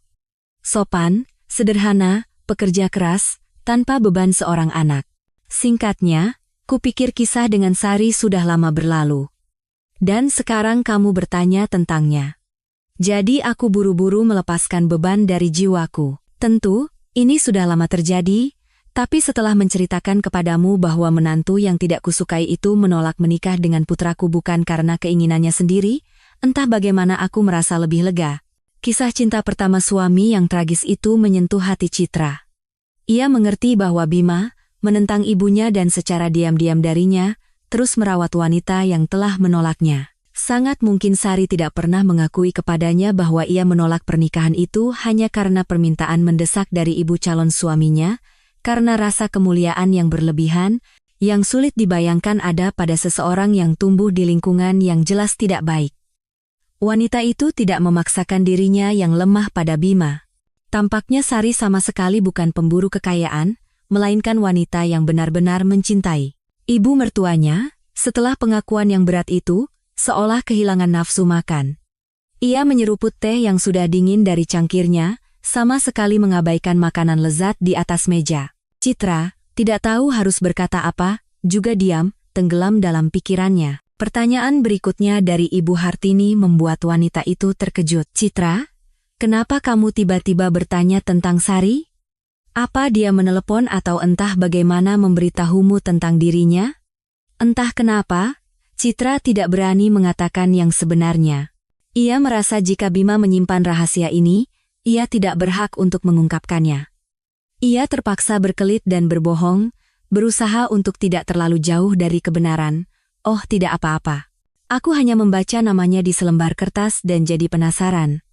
Sopan, sederhana, pekerja keras, tanpa beban seorang anak. Singkatnya, kupikir kisah dengan Sari sudah lama berlalu. Dan sekarang kamu bertanya tentangnya. Jadi aku buru-buru melepaskan beban dari jiwaku. Tentu, ini sudah lama terjadi, tapi setelah menceritakan kepadamu bahwa menantu yang tidak kusukai itu menolak menikah dengan putraku bukan karena keinginannya sendiri, entah bagaimana aku merasa lebih lega. Kisah cinta pertama suami yang tragis itu menyentuh hati Citra. Ia mengerti bahwa Bima menentang ibunya dan secara diam-diam darinya, terus merawat wanita yang telah menolaknya. Sangat mungkin Sari tidak pernah mengakui kepadanya bahwa ia menolak pernikahan itu hanya karena permintaan mendesak dari ibu calon suaminya, karena rasa kemuliaan yang berlebihan, yang sulit dibayangkan ada pada seseorang yang tumbuh di lingkungan yang jelas tidak baik. Wanita itu tidak memaksakan dirinya yang lemah pada Bima. Tampaknya Sari sama sekali bukan pemburu kekayaan, melainkan wanita yang benar-benar mencintai. Ibu mertuanya, setelah pengakuan yang berat itu, seolah kehilangan nafsu makan. Ia menyeruput teh yang sudah dingin dari cangkirnya, sama sekali mengabaikan makanan lezat di atas meja. Citra, tidak tahu harus berkata apa, juga diam, tenggelam dalam pikirannya. Pertanyaan berikutnya dari Ibu Hartini membuat wanita itu terkejut. Citra, kenapa kamu tiba-tiba bertanya tentang Sari? Apa dia menelepon atau entah bagaimana memberitahumu tentang dirinya? Entah kenapa, Citra tidak berani mengatakan yang sebenarnya. Ia merasa jika Bima menyimpan rahasia ini, ia tidak berhak untuk mengungkapkannya. Ia terpaksa berkelit dan berbohong, berusaha untuk tidak terlalu jauh dari kebenaran. Oh, tidak apa-apa. Aku hanya membaca namanya di selembar kertas dan jadi penasaran.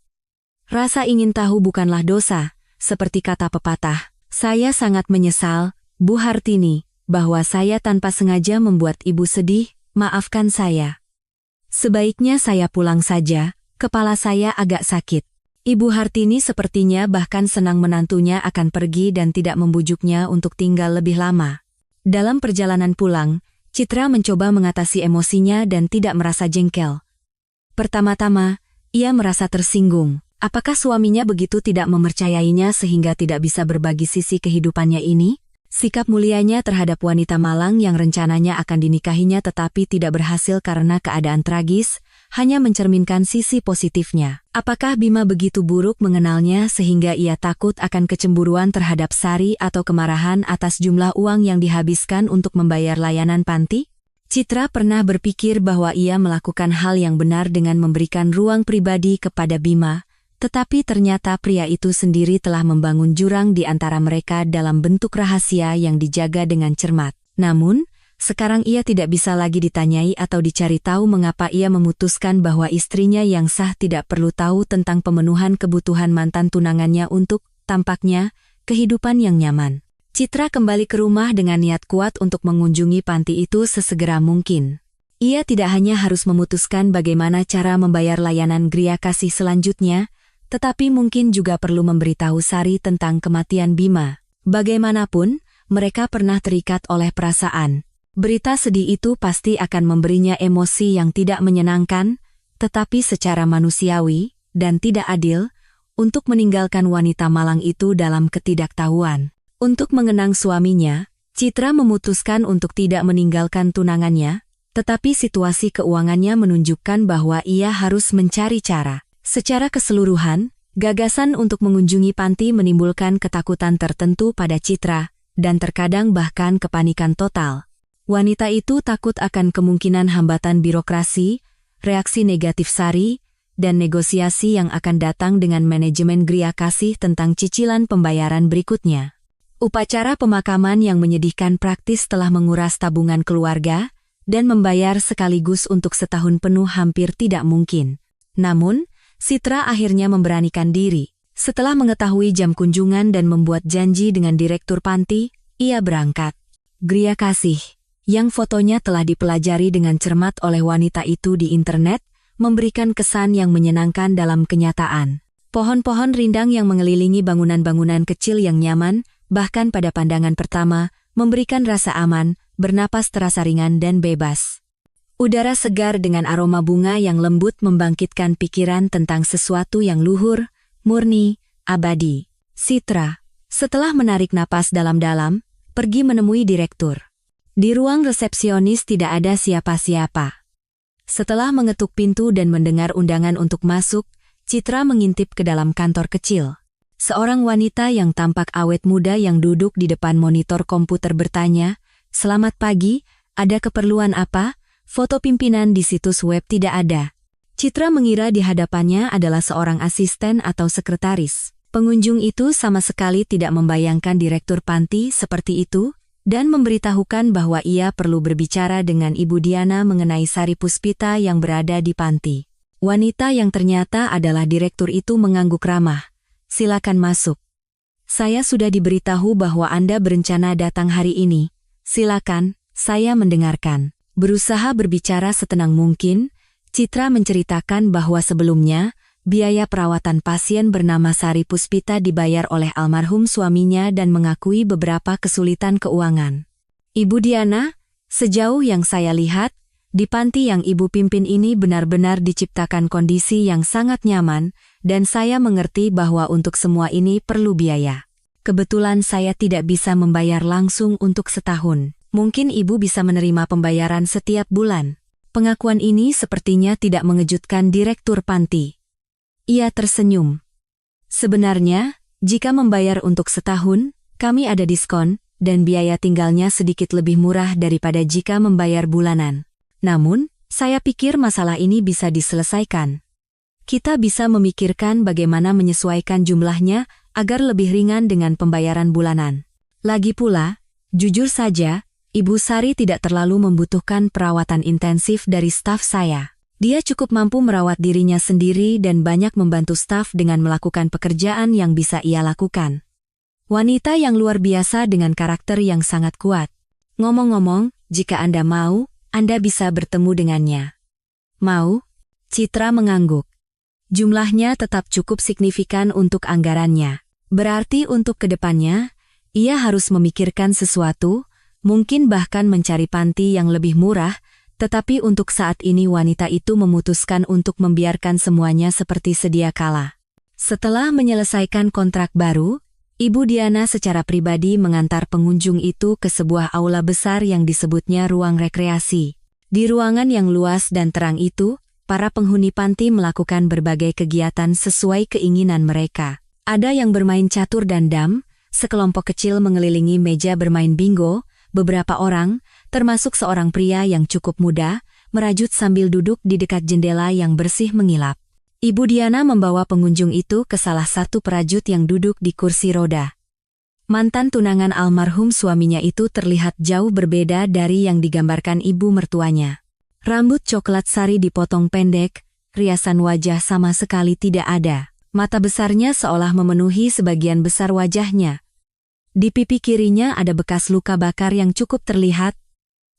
Rasa ingin tahu bukanlah dosa. Seperti kata pepatah, saya sangat menyesal, Bu Hartini, bahwa saya tanpa sengaja membuat ibu sedih, maafkan saya. Sebaiknya saya pulang saja, kepala saya agak sakit. Ibu Hartini sepertinya bahkan senang menantunya akan pergi dan tidak membujuknya untuk tinggal lebih lama. Dalam perjalanan pulang, Citra mencoba mengatasi emosinya dan tidak merasa jengkel. Pertama-tama, ia merasa tersinggung. Apakah suaminya begitu tidak mempercayainya sehingga tidak bisa berbagi sisi kehidupannya ini? Sikap mulianya terhadap wanita malang yang rencananya akan dinikahinya tetapi tidak berhasil karena keadaan tragis, hanya mencerminkan sisi positifnya. Apakah Bima begitu buruk mengenalnya sehingga ia takut akan kecemburuan terhadap Sari atau kemarahan atas jumlah uang yang dihabiskan untuk membayar layanan panti? Citra pernah berpikir bahwa ia melakukan hal yang benar dengan memberikan ruang pribadi kepada Bima, tetapi ternyata pria itu sendiri telah membangun jurang di antara mereka dalam bentuk rahasia yang dijaga dengan cermat. Namun, sekarang ia tidak bisa lagi ditanyai atau dicari tahu mengapa ia memutuskan bahwa istrinya yang sah tidak perlu tahu tentang pemenuhan kebutuhan mantan tunangannya untuk, tampaknya, kehidupan yang nyaman. Citra kembali ke rumah dengan niat kuat untuk mengunjungi panti itu sesegera mungkin. Ia tidak hanya harus memutuskan bagaimana cara membayar layanan gria kasih selanjutnya, tetapi mungkin juga perlu memberitahu Sari tentang kematian Bima. Bagaimanapun, mereka pernah terikat oleh perasaan. Berita sedih itu pasti akan memberinya emosi yang tidak menyenangkan, tetapi secara manusiawi, dan tidak adil, untuk meninggalkan wanita malang itu dalam ketidaktahuan. Untuk mengenang suaminya, Citra memutuskan untuk tidak meninggalkan tunangannya, tetapi situasi keuangannya menunjukkan bahwa ia harus mencari cara. Secara keseluruhan, gagasan untuk mengunjungi panti menimbulkan ketakutan tertentu pada Citra, dan terkadang bahkan kepanikan total. Wanita itu takut akan kemungkinan hambatan birokrasi, reaksi negatif Sari, dan negosiasi yang akan datang dengan manajemen gria kasih tentang cicilan pembayaran berikutnya. Upacara pemakaman yang menyedihkan praktis telah menguras tabungan keluarga, dan membayar sekaligus untuk setahun penuh hampir tidak mungkin. Namun, Citra akhirnya memberanikan diri. Setelah mengetahui jam kunjungan dan membuat janji dengan direktur panti, ia berangkat. Gria kasih, yang fotonya telah dipelajari dengan cermat oleh wanita itu di internet, memberikan kesan yang menyenangkan dalam kenyataan. Pohon-pohon rindang yang mengelilingi bangunan-bangunan kecil yang nyaman, bahkan pada pandangan pertama, memberikan rasa aman, bernapas terasa ringan dan bebas. Udara segar dengan aroma bunga yang lembut membangkitkan pikiran tentang sesuatu yang luhur, murni, abadi. Citra, setelah menarik napas dalam-dalam, pergi menemui direktur. Di ruang resepsionis tidak ada siapa-siapa. Setelah mengetuk pintu dan mendengar undangan untuk masuk, Citra mengintip ke dalam kantor kecil. Seorang wanita yang tampak awet muda yang duduk di depan monitor komputer bertanya, "Selamat pagi, ada keperluan apa?" Foto pimpinan di situs web tidak ada. Citra mengira di hadapannya adalah seorang asisten atau sekretaris. Pengunjung itu sama sekali tidak membayangkan direktur panti seperti itu, dan memberitahukan bahwa ia perlu berbicara dengan Ibu Diana mengenai Sari Puspita yang berada di panti. Wanita yang ternyata adalah direktur itu mengangguk ramah. "Silakan masuk. Saya sudah diberitahu bahwa Anda berencana datang hari ini. Silakan, saya mendengarkan." Berusaha berbicara setenang mungkin, Citra menceritakan bahwa sebelumnya, biaya perawatan pasien bernama Sari Puspita dibayar oleh almarhum suaminya dan mengakui beberapa kesulitan keuangan. "Ibu Diana, sejauh yang saya lihat, di panti yang Ibu pimpin ini benar-benar diciptakan kondisi yang sangat nyaman, dan saya mengerti bahwa untuk semua ini perlu biaya. Kebetulan saya tidak bisa membayar langsung untuk setahun. Mungkin Ibu bisa menerima pembayaran setiap bulan." Pengakuan ini sepertinya tidak mengejutkan direktur panti. Ia tersenyum. "Sebenarnya, jika membayar untuk setahun, kami ada diskon, dan biaya tinggalnya sedikit lebih murah daripada jika membayar bulanan. Namun, saya pikir masalah ini bisa diselesaikan. Kita bisa memikirkan bagaimana menyesuaikan jumlahnya agar lebih ringan dengan pembayaran bulanan. Lagi pula, jujur saja, Ibu Sari tidak terlalu membutuhkan perawatan intensif dari staf saya. Dia cukup mampu merawat dirinya sendiri dan banyak membantu staf dengan melakukan pekerjaan yang bisa ia lakukan. Wanita yang luar biasa dengan karakter yang sangat kuat. Ngomong-ngomong, jika Anda mau, Anda bisa bertemu dengannya." "Mau?" Citra mengangguk. Jumlahnya tetap cukup signifikan untuk anggarannya. Berarti untuk kedepannya, ia harus memikirkan sesuatu, mungkin bahkan mencari panti yang lebih murah, tetapi untuk saat ini wanita itu memutuskan untuk membiarkan semuanya seperti sedia kala. Setelah menyelesaikan kontrak baru, Ibu Diana secara pribadi mengantar pengunjung itu ke sebuah aula besar yang disebutnya ruang rekreasi. Di ruangan yang luas dan terang itu, para penghuni panti melakukan berbagai kegiatan sesuai keinginan mereka. Ada yang bermain catur dan dam, sekelompok kecil mengelilingi meja bermain bingo. Beberapa orang, termasuk seorang pria yang cukup muda, merajut sambil duduk di dekat jendela yang bersih mengilap. Ibu Diana membawa pengunjung itu ke salah satu perajut yang duduk di kursi roda. Mantan tunangan almarhum suaminya itu terlihat jauh berbeda dari yang digambarkan ibu mertuanya. Rambut coklat sari dipotong pendek, riasan wajah sama sekali tidak ada. Mata besarnya seolah memenuhi sebagian besar wajahnya. Di pipi kirinya ada bekas luka bakar yang cukup terlihat,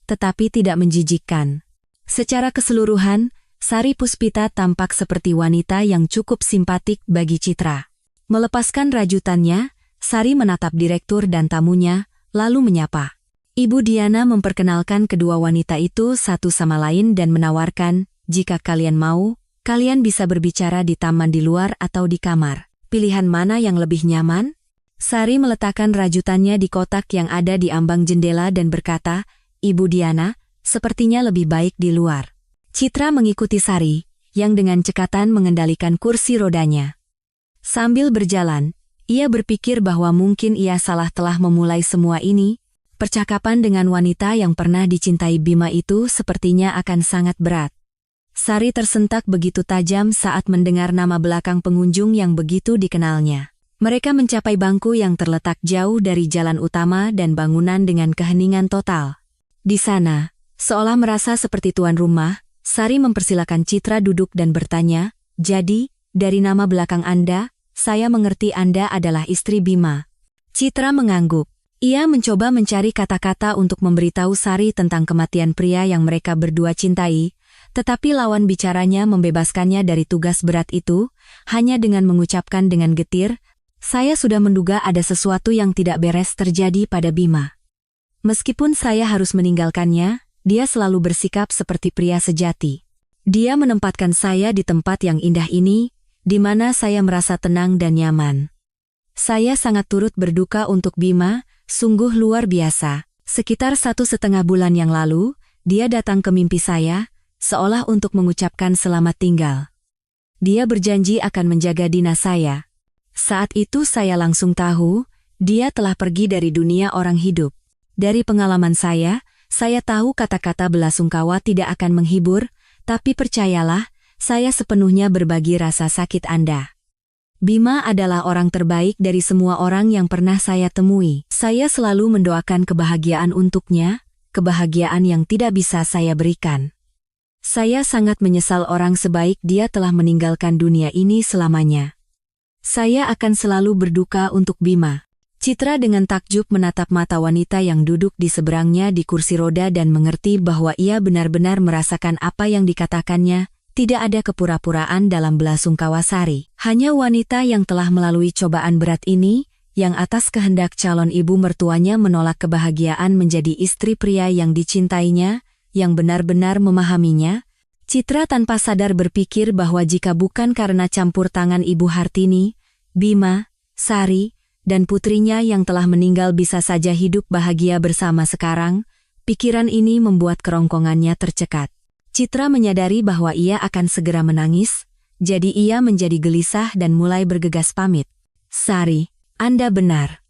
tetapi tidak menjijikkan. Secara keseluruhan, Sari Puspita tampak seperti wanita yang cukup simpatik bagi Citra. Melepaskan rajutannya, Sari menatap direktur dan tamunya, lalu menyapa. Ibu Diana memperkenalkan kedua wanita itu satu sama lain dan menawarkan, "Jika kalian mau, kalian bisa berbicara di taman di luar atau di kamar. Pilihan mana yang lebih nyaman?" Sari meletakkan rajutannya di kotak yang ada di ambang jendela dan berkata, "Ibu Diana, sepertinya lebih baik di luar." Citra mengikuti Sari, yang dengan cekatan mengendalikan kursi rodanya. Sambil berjalan, ia berpikir bahwa mungkin ia salah telah memulai semua ini. Percakapan dengan wanita yang pernah dicintai Bima itu sepertinya akan sangat berat. Sari tersentak begitu tajam saat mendengar nama belakang pengunjung yang begitu dikenalnya. Mereka mencapai bangku yang terletak jauh dari jalan utama dan bangunan dengan keheningan total. Di sana, seolah merasa seperti tuan rumah, Sari mempersilakan Citra duduk dan bertanya, "Jadi, dari nama belakang Anda, saya mengerti Anda adalah istri Bima. Citra mengangguk. Ia mencoba mencari kata-kata untuk memberitahu Sari tentang kematian pria yang mereka berdua cintai, tetapi lawan bicaranya membebaskannya dari tugas berat itu, hanya dengan mengucapkan dengan getir, "Saya sudah menduga ada sesuatu yang tidak beres terjadi pada Bima. Meskipun saya harus meninggalkannya, dia selalu bersikap seperti pria sejati. Dia menempatkan saya di tempat yang indah ini, di mana saya merasa tenang dan nyaman. Saya sangat turut berduka untuk Bima, sungguh luar biasa. Sekitar 1,5 bulan yang lalu, dia datang ke mimpi saya, seolah untuk mengucapkan selamat tinggal. Dia berjanji akan menjaga Dina saya. Saat itu saya langsung tahu, dia telah pergi dari dunia orang hidup. Dari pengalaman saya tahu kata-kata belasungkawa tidak akan menghibur, tapi percayalah, saya sepenuhnya berbagi rasa sakit Anda. Bima adalah orang terbaik dari semua orang yang pernah saya temui. Saya selalu mendoakan kebahagiaan untuknya, kebahagiaan yang tidak bisa saya berikan. Saya sangat menyesal orang sebaik dia telah meninggalkan dunia ini selamanya. Saya akan selalu berduka untuk Bima." Citra dengan takjub menatap mata wanita yang duduk di seberangnya di kursi roda dan mengerti bahwa ia benar-benar merasakan apa yang dikatakannya. Tidak ada kepura-puraan dalam belasungkawa Sari. Hanya wanita yang telah melalui cobaan berat ini, yang atas kehendak calon ibu mertuanya menolak kebahagiaan menjadi istri pria yang dicintainya, yang benar-benar memahaminya. Citra tanpa sadar berpikir bahwa jika bukan karena campur tangan Ibu Hartini, Bima, Sari, dan putrinya yang telah meninggal bisa saja hidup bahagia bersama sekarang, pikiran ini membuat kerongkongannya tercekat. Citra menyadari bahwa ia akan segera menangis, jadi ia menjadi gelisah dan mulai bergegas pamit. "Sari, Anda benar.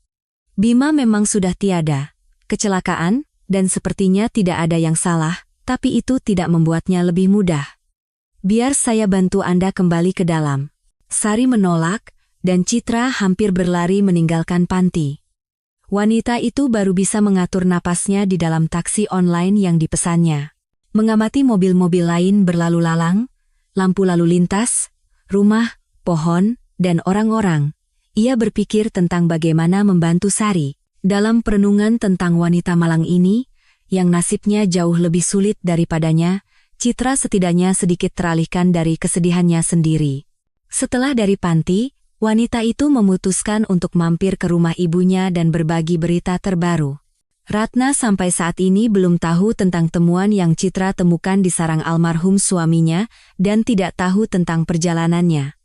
Bima memang sudah tiada. Kecelakaan, dan sepertinya tidak ada yang salah, tapi itu tidak membuatnya lebih mudah. Biar saya bantu Anda kembali ke dalam." Sari menolak, dan Citra hampir berlari meninggalkan panti. Wanita itu baru bisa mengatur napasnya di dalam taksi online yang dipesannya. Mengamati mobil-mobil lain berlalu lalang, lampu lalu lintas, rumah, pohon, dan orang-orang. Ia berpikir tentang bagaimana membantu Sari. Dalam perenungan tentang wanita malang ini, yang nasibnya jauh lebih sulit daripadanya, Citra setidaknya sedikit teralihkan dari kesedihannya sendiri. Setelah dari panti, wanita itu memutuskan untuk mampir ke rumah ibunya dan berbagi berita terbaru. Ratna sampai saat ini belum tahu tentang temuan yang Citra temukan di sarang almarhum suaminya dan tidak tahu tentang perjalanannya.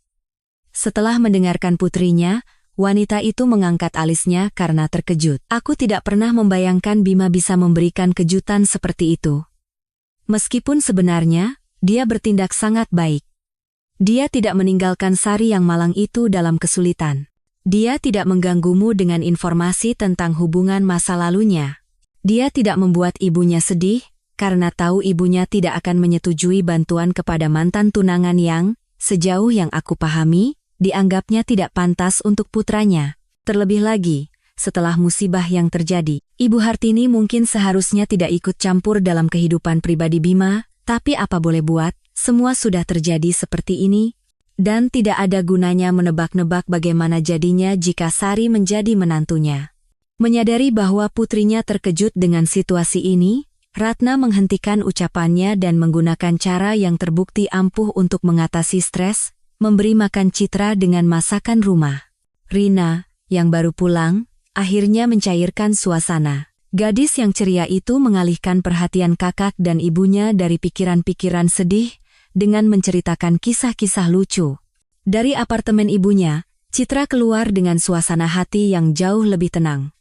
Setelah mendengarkan putrinya, wanita itu mengangkat alisnya karena terkejut. "Aku tidak pernah membayangkan Bima bisa memberikan kejutan seperti itu. Meskipun sebenarnya, dia bertindak sangat baik. Dia tidak meninggalkan Sari yang malang itu dalam kesulitan. Dia tidak mengganggumu dengan informasi tentang hubungan masa lalunya. Dia tidak membuat ibunya sedih, karena tahu ibunya tidak akan menyetujui bantuan kepada mantan tunangan yang, sejauh yang aku pahami, dianggapnya tidak pantas untuk putranya. Terlebih lagi, setelah musibah yang terjadi, Ibu Hartini mungkin seharusnya tidak ikut campur dalam kehidupan pribadi Bima, tapi apa boleh buat, semua sudah terjadi seperti ini. Dan tidak ada gunanya menebak-nebak bagaimana jadinya jika Sari menjadi menantunya." Menyadari bahwa putrinya terkejut dengan situasi ini, Ratna menghentikan ucapannya dan menggunakan cara yang terbukti ampuh untuk mengatasi stres, memberi makan Citra dengan masakan rumah. Rina, yang baru pulang, akhirnya mencairkan suasana. Gadis yang ceria itu mengalihkan perhatian kakak dan ibunya dari pikiran-pikiran sedih, dengan menceritakan kisah-kisah lucu. Dari apartemen ibunya, Citra keluar dengan suasana hati yang jauh lebih tenang.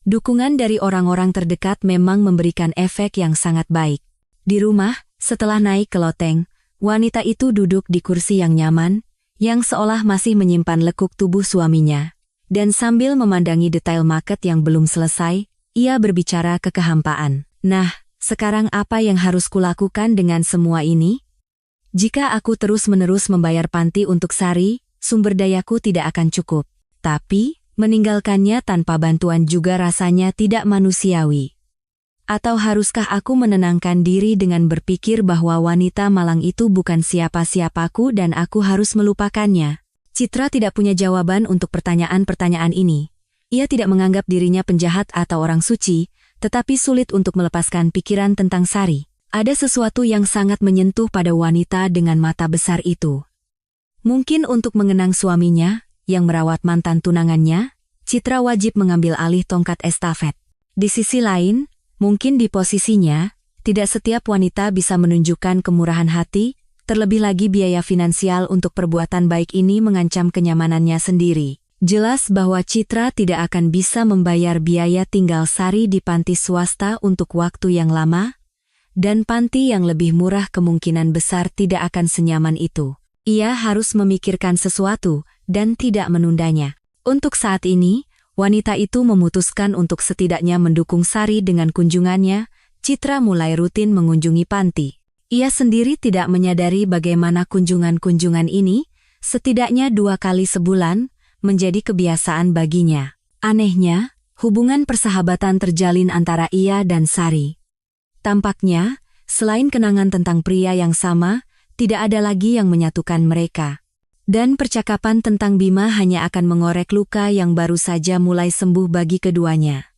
Dukungan dari orang-orang terdekat memang memberikan efek yang sangat baik. Di rumah, setelah naik ke loteng, wanita itu duduk di kursi yang nyaman, yang seolah masih menyimpan lekuk tubuh suaminya. Dan sambil memandangi detail maket yang belum selesai, ia berbicara ke kehampaan. "Nah, sekarang apa yang harus kulakukan dengan semua ini? Jika aku terus-menerus membayar panti untuk Sari, sumber dayaku tidak akan cukup. Tapi, meninggalkannya tanpa bantuan juga rasanya tidak manusiawi. Atau haruskah aku menenangkan diri dengan berpikir bahwa wanita malang itu bukan siapa-siapaku dan aku harus melupakannya?" Citra tidak punya jawaban untuk pertanyaan-pertanyaan ini. Ia tidak menganggap dirinya penjahat atau orang suci, tetapi sulit untuk melepaskan pikiran tentang Sari. Ada sesuatu yang sangat menyentuh pada wanita dengan mata besar itu. Mungkin untuk mengenang suaminya, yang merawat mantan tunangannya, Citra wajib mengambil alih tongkat estafet. Di sisi lain, mungkin di posisinya, tidak setiap wanita bisa menunjukkan kemurahan hati, terlebih lagi biaya finansial untuk perbuatan baik ini mengancam kenyamanannya sendiri. Jelas bahwa Citra tidak akan bisa membayar biaya tinggal Sari di panti swasta untuk waktu yang lama, dan panti yang lebih murah kemungkinan besar tidak akan senyaman itu. Ia harus memikirkan sesuatu dan tidak menundanya. Untuk saat ini, wanita itu memutuskan untuk setidaknya mendukung Sari dengan kunjungannya. Citra mulai rutin mengunjungi panti. Ia sendiri tidak menyadari bagaimana kunjungan-kunjungan ini, setidaknya 2 kali sebulan, menjadi kebiasaan baginya. Anehnya, hubungan persahabatan terjalin antara ia dan Sari. Tampaknya, selain kenangan tentang pria yang sama, tidak ada lagi yang menyatukan mereka. Dan percakapan tentang Bima hanya akan mengorek luka yang baru saja mulai sembuh bagi keduanya.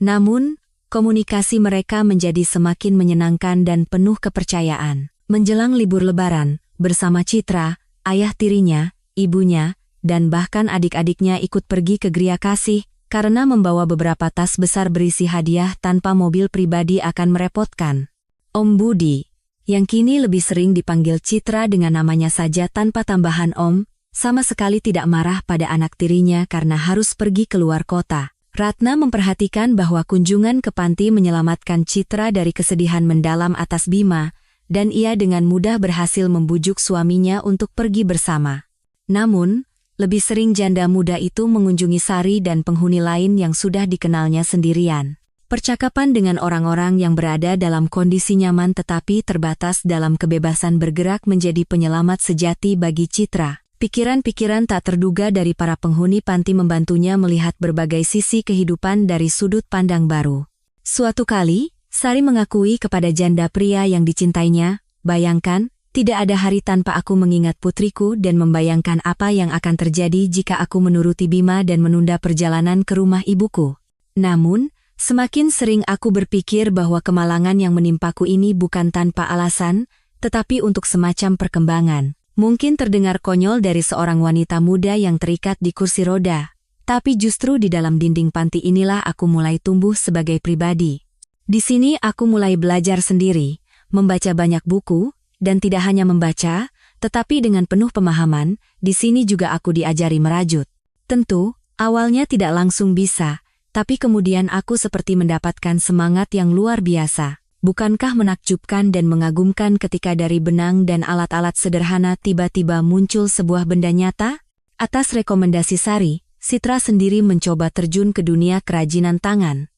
Namun, komunikasi mereka menjadi semakin menyenangkan dan penuh kepercayaan. Menjelang libur Lebaran, bersama Citra, ayah tirinya, ibunya, dan bahkan adik-adiknya ikut pergi ke Gria Kasih, karena membawa beberapa tas besar berisi hadiah tanpa mobil pribadi akan merepotkan. Om Budi, yang kini lebih sering dipanggil Citra dengan namanya saja tanpa tambahan Om, sama sekali tidak marah pada anak tirinya karena harus pergi keluar kota. Ratna memperhatikan bahwa kunjungan ke panti menyelamatkan Citra dari kesedihan mendalam atas Bima, dan ia dengan mudah berhasil membujuk suaminya untuk pergi bersama. Namun, lebih sering janda muda itu mengunjungi Sari dan penghuni lain yang sudah dikenalnya sendirian. Percakapan dengan orang-orang yang berada dalam kondisi nyaman tetapi terbatas dalam kebebasan bergerak menjadi penyelamat sejati bagi Citra. Pikiran-pikiran tak terduga dari para penghuni panti membantunya melihat berbagai sisi kehidupan dari sudut pandang baru. Suatu kali, Sari mengakui kepada janda pria yang dicintainya, "Bayangkan, tidak ada hari tanpa aku mengingat putriku dan membayangkan apa yang akan terjadi jika aku menuruti Bima dan menunda perjalanan ke rumah ibuku. Namun, semakin sering aku berpikir bahwa kemalangan yang menimpaku ini bukan tanpa alasan, tetapi untuk semacam perkembangan." Mungkin terdengar konyol dari seorang wanita muda yang terikat di kursi roda, tapi justru di dalam dinding panti inilah aku mulai tumbuh sebagai pribadi. Di sini aku mulai belajar sendiri, membaca banyak buku, dan tidak hanya membaca, tetapi dengan penuh pemahaman, di sini juga aku diajari merajut. Tentu, awalnya tidak langsung bisa, tapi kemudian aku seperti mendapatkan semangat yang luar biasa. Bukankah menakjubkan dan mengagumkan ketika dari benang dan alat-alat sederhana tiba-tiba muncul sebuah benda nyata? Atas rekomendasi Sari, Citra sendiri mencoba terjun ke dunia kerajinan tangan.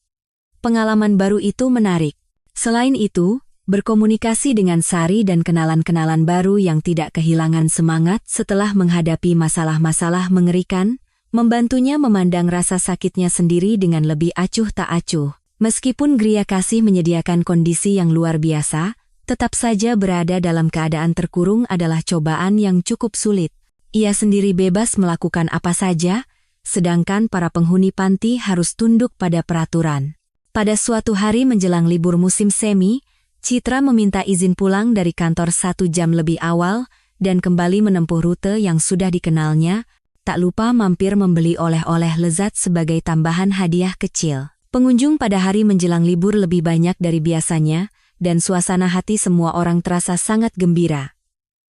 Pengalaman baru itu menarik. Selain itu, berkomunikasi dengan Sari dan kenalan-kenalan baru yang tidak kehilangan semangat setelah menghadapi masalah-masalah mengerikan, membantunya memandang rasa sakitnya sendiri dengan lebih acuh tak acuh. Meskipun Gria Kasih menyediakan kondisi yang luar biasa, tetap saja berada dalam keadaan terkurung adalah cobaan yang cukup sulit. Ia sendiri bebas melakukan apa saja, sedangkan para penghuni panti harus tunduk pada peraturan. Pada suatu hari menjelang libur musim semi, Citra meminta izin pulang dari kantor 1 jam lebih awal dan kembali menempuh rute yang sudah dikenalnya, tak lupa mampir membeli oleh-oleh lezat sebagai tambahan hadiah kecil. Pengunjung pada hari menjelang libur lebih banyak dari biasanya, dan suasana hati semua orang terasa sangat gembira.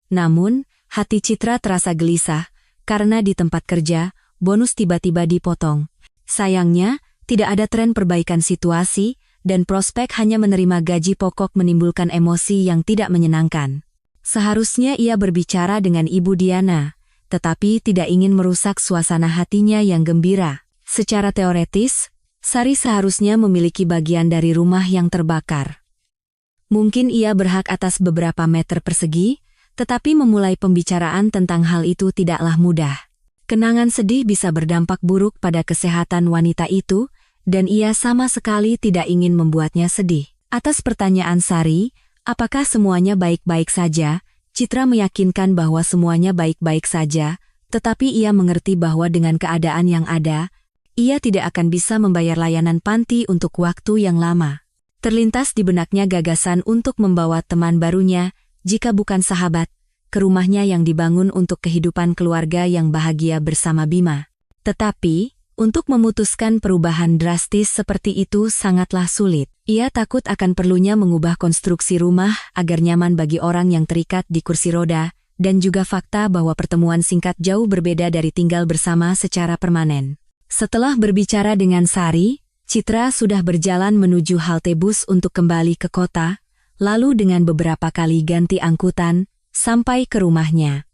Namun, hati Citra terasa gelisah, karena di tempat kerja, bonus tiba-tiba dipotong. Sayangnya, tidak ada tren perbaikan situasi, dan prospek hanya menerima gaji pokok menimbulkan emosi yang tidak menyenangkan. Seharusnya ia berbicara dengan Ibu Diana, tetapi tidak ingin merusak suasana hatinya yang gembira. Secara teoretis, Sari seharusnya memiliki bagian dari rumah yang terbakar. Mungkin ia berhak atas beberapa meter persegi, tetapi memulai pembicaraan tentang hal itu tidaklah mudah. Kenangan sedih bisa berdampak buruk pada kesehatan wanita itu, dan ia sama sekali tidak ingin membuatnya sedih. Atas pertanyaan Sari, apakah semuanya baik-baik saja, Citra meyakinkan bahwa semuanya baik-baik saja, Tetapi ia mengerti bahwa dengan keadaan yang ada, ia tidak akan bisa membayar layanan panti untuk waktu yang lama. Terlintas di benaknya gagasan untuk membawa teman barunya, jika bukan sahabat, ke rumahnya yang dibangun untuk kehidupan keluarga yang bahagia bersama Bima. Tetapi, untuk memutuskan perubahan drastis seperti itu sangatlah sulit. Ia takut akan perlunya mengubah konstruksi rumah agar nyaman bagi orang yang terikat di kursi roda, dan juga fakta bahwa pertemuan singkat jauh berbeda dari tinggal bersama secara permanen. Setelah berbicara dengan Sari, Citra sudah berjalan menuju halte bus untuk kembali ke kota, lalu dengan beberapa kali ganti angkutan, sampai ke rumahnya.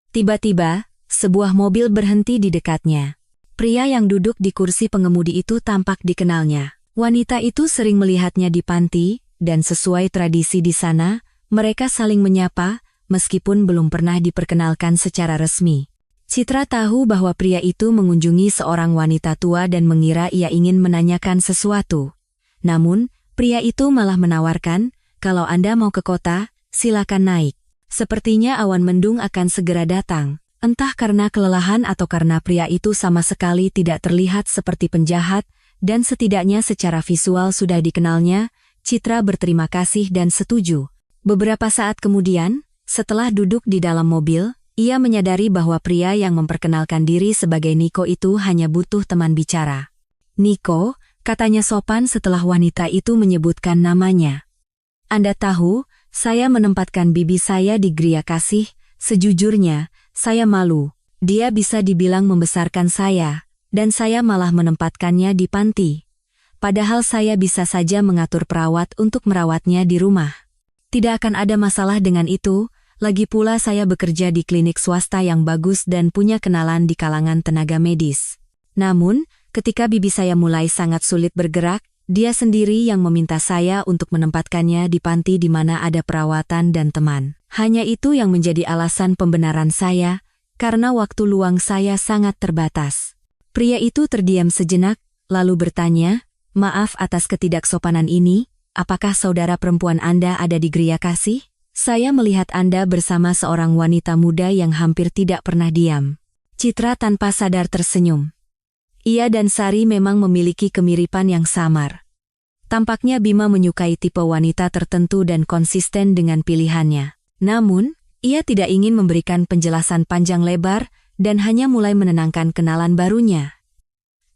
Tiba-tiba, sebuah mobil berhenti di dekatnya. Pria yang duduk di kursi pengemudi itu tampak dikenalnya. Wanita itu sering melihatnya di panti, dan sesuai tradisi di sana, mereka saling menyapa, meskipun belum pernah diperkenalkan secara resmi. Citra tahu bahwa pria itu mengunjungi seorang wanita tua dan mengira ia ingin menanyakan sesuatu. Namun, pria itu malah menawarkan, kalau Anda mau ke kota, silakan naik. Sepertinya awan mendung akan segera datang. Entah karena kelelahan atau karena pria itu sama sekali tidak terlihat seperti penjahat, dan setidaknya secara visual sudah dikenalnya, Citra berterima kasih dan setuju. Beberapa saat kemudian, setelah duduk di dalam mobil, ia menyadari bahwa pria yang memperkenalkan diri sebagai Niko itu hanya butuh teman bicara. Niko, katanya sopan setelah wanita itu menyebutkan namanya. Anda tahu, saya menempatkan bibi saya di Gria Kasih, sejujurnya, saya malu. Dia bisa dibilang membesarkan saya, dan saya malah menempatkannya di panti. Padahal saya bisa saja mengatur perawat untuk merawatnya di rumah. Tidak akan ada masalah dengan itu. Lagi pula saya bekerja di klinik swasta yang bagus dan punya kenalan di kalangan tenaga medis. Namun, ketika bibi saya mulai sangat sulit bergerak, dia sendiri yang meminta saya untuk menempatkannya di panti di mana ada perawatan dan teman. Hanya itu yang menjadi alasan pembenaran saya, karena waktu luang saya sangat terbatas. Pria itu terdiam sejenak, lalu bertanya, "Maaf atas ketidaksopanan ini, apakah saudara perempuan Anda ada di Gria Kasih? Saya melihat Anda bersama seorang wanita muda yang hampir tidak pernah diam." Citra tanpa sadar tersenyum. Ia dan Sari memang memiliki kemiripan yang samar. Tampaknya Bima menyukai tipe wanita tertentu dan konsisten dengan pilihannya. Namun, ia tidak ingin memberikan penjelasan panjang lebar dan hanya mulai menenangkan kenalan barunya.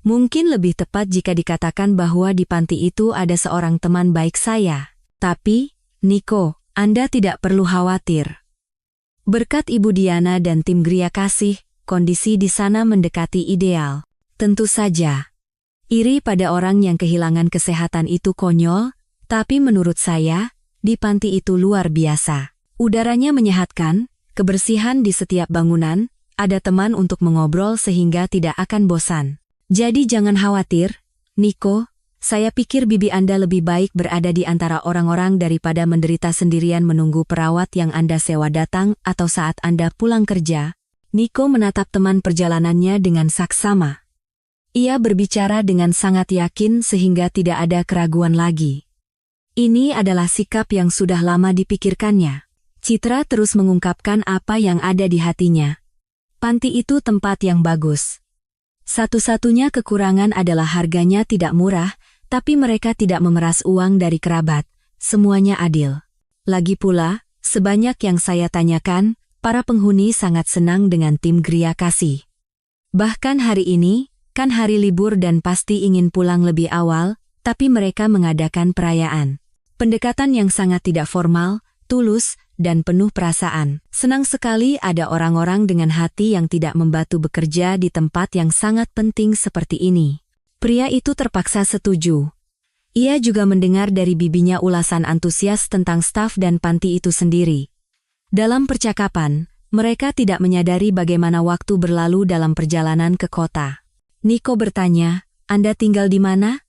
Mungkin lebih tepat jika dikatakan bahwa di panti itu ada seorang teman baik saya. Tapi, Niko, Anda tidak perlu khawatir. Berkat Ibu Diana dan tim Gria Kasih, kondisi di sana mendekati ideal. Tentu saja. Iri pada orang yang kehilangan kesehatan itu konyol, tapi menurut saya, di panti itu luar biasa. Udaranya menyehatkan, kebersihan di setiap bangunan, ada teman untuk mengobrol sehingga tidak akan bosan. Jadi jangan khawatir, Niko. Saya pikir bibi Anda lebih baik berada di antara orang-orang daripada menderita sendirian menunggu perawat yang Anda sewa datang atau saat Anda pulang kerja. Niko menatap teman perjalanannya dengan saksama. Ia berbicara dengan sangat yakin sehingga tidak ada keraguan lagi. Ini adalah sikap yang sudah lama dipikirkannya. Citra terus mengungkapkan apa yang ada di hatinya. Panti itu tempat yang bagus. Satu-satunya kekurangan adalah harganya tidak murah, tapi mereka tidak memeras uang dari kerabat. Semuanya adil. Lagi pula, sebanyak yang saya tanyakan, para penghuni sangat senang dengan tim Gria Kasih. Bahkan hari ini, kan hari libur dan pasti ingin pulang lebih awal, tapi mereka mengadakan perayaan. Pendekatan yang sangat tidak formal, tulus, dan penuh perasaan. Senang sekali ada orang-orang dengan hati yang tidak membatu bekerja di tempat yang sangat penting seperti ini. Pria itu terpaksa setuju. Ia juga mendengar dari bibinya ulasan antusias tentang staf dan panti itu sendiri. Dalam percakapan, mereka tidak menyadari bagaimana waktu berlalu dalam perjalanan ke kota. Niko bertanya, "Anda tinggal di mana?"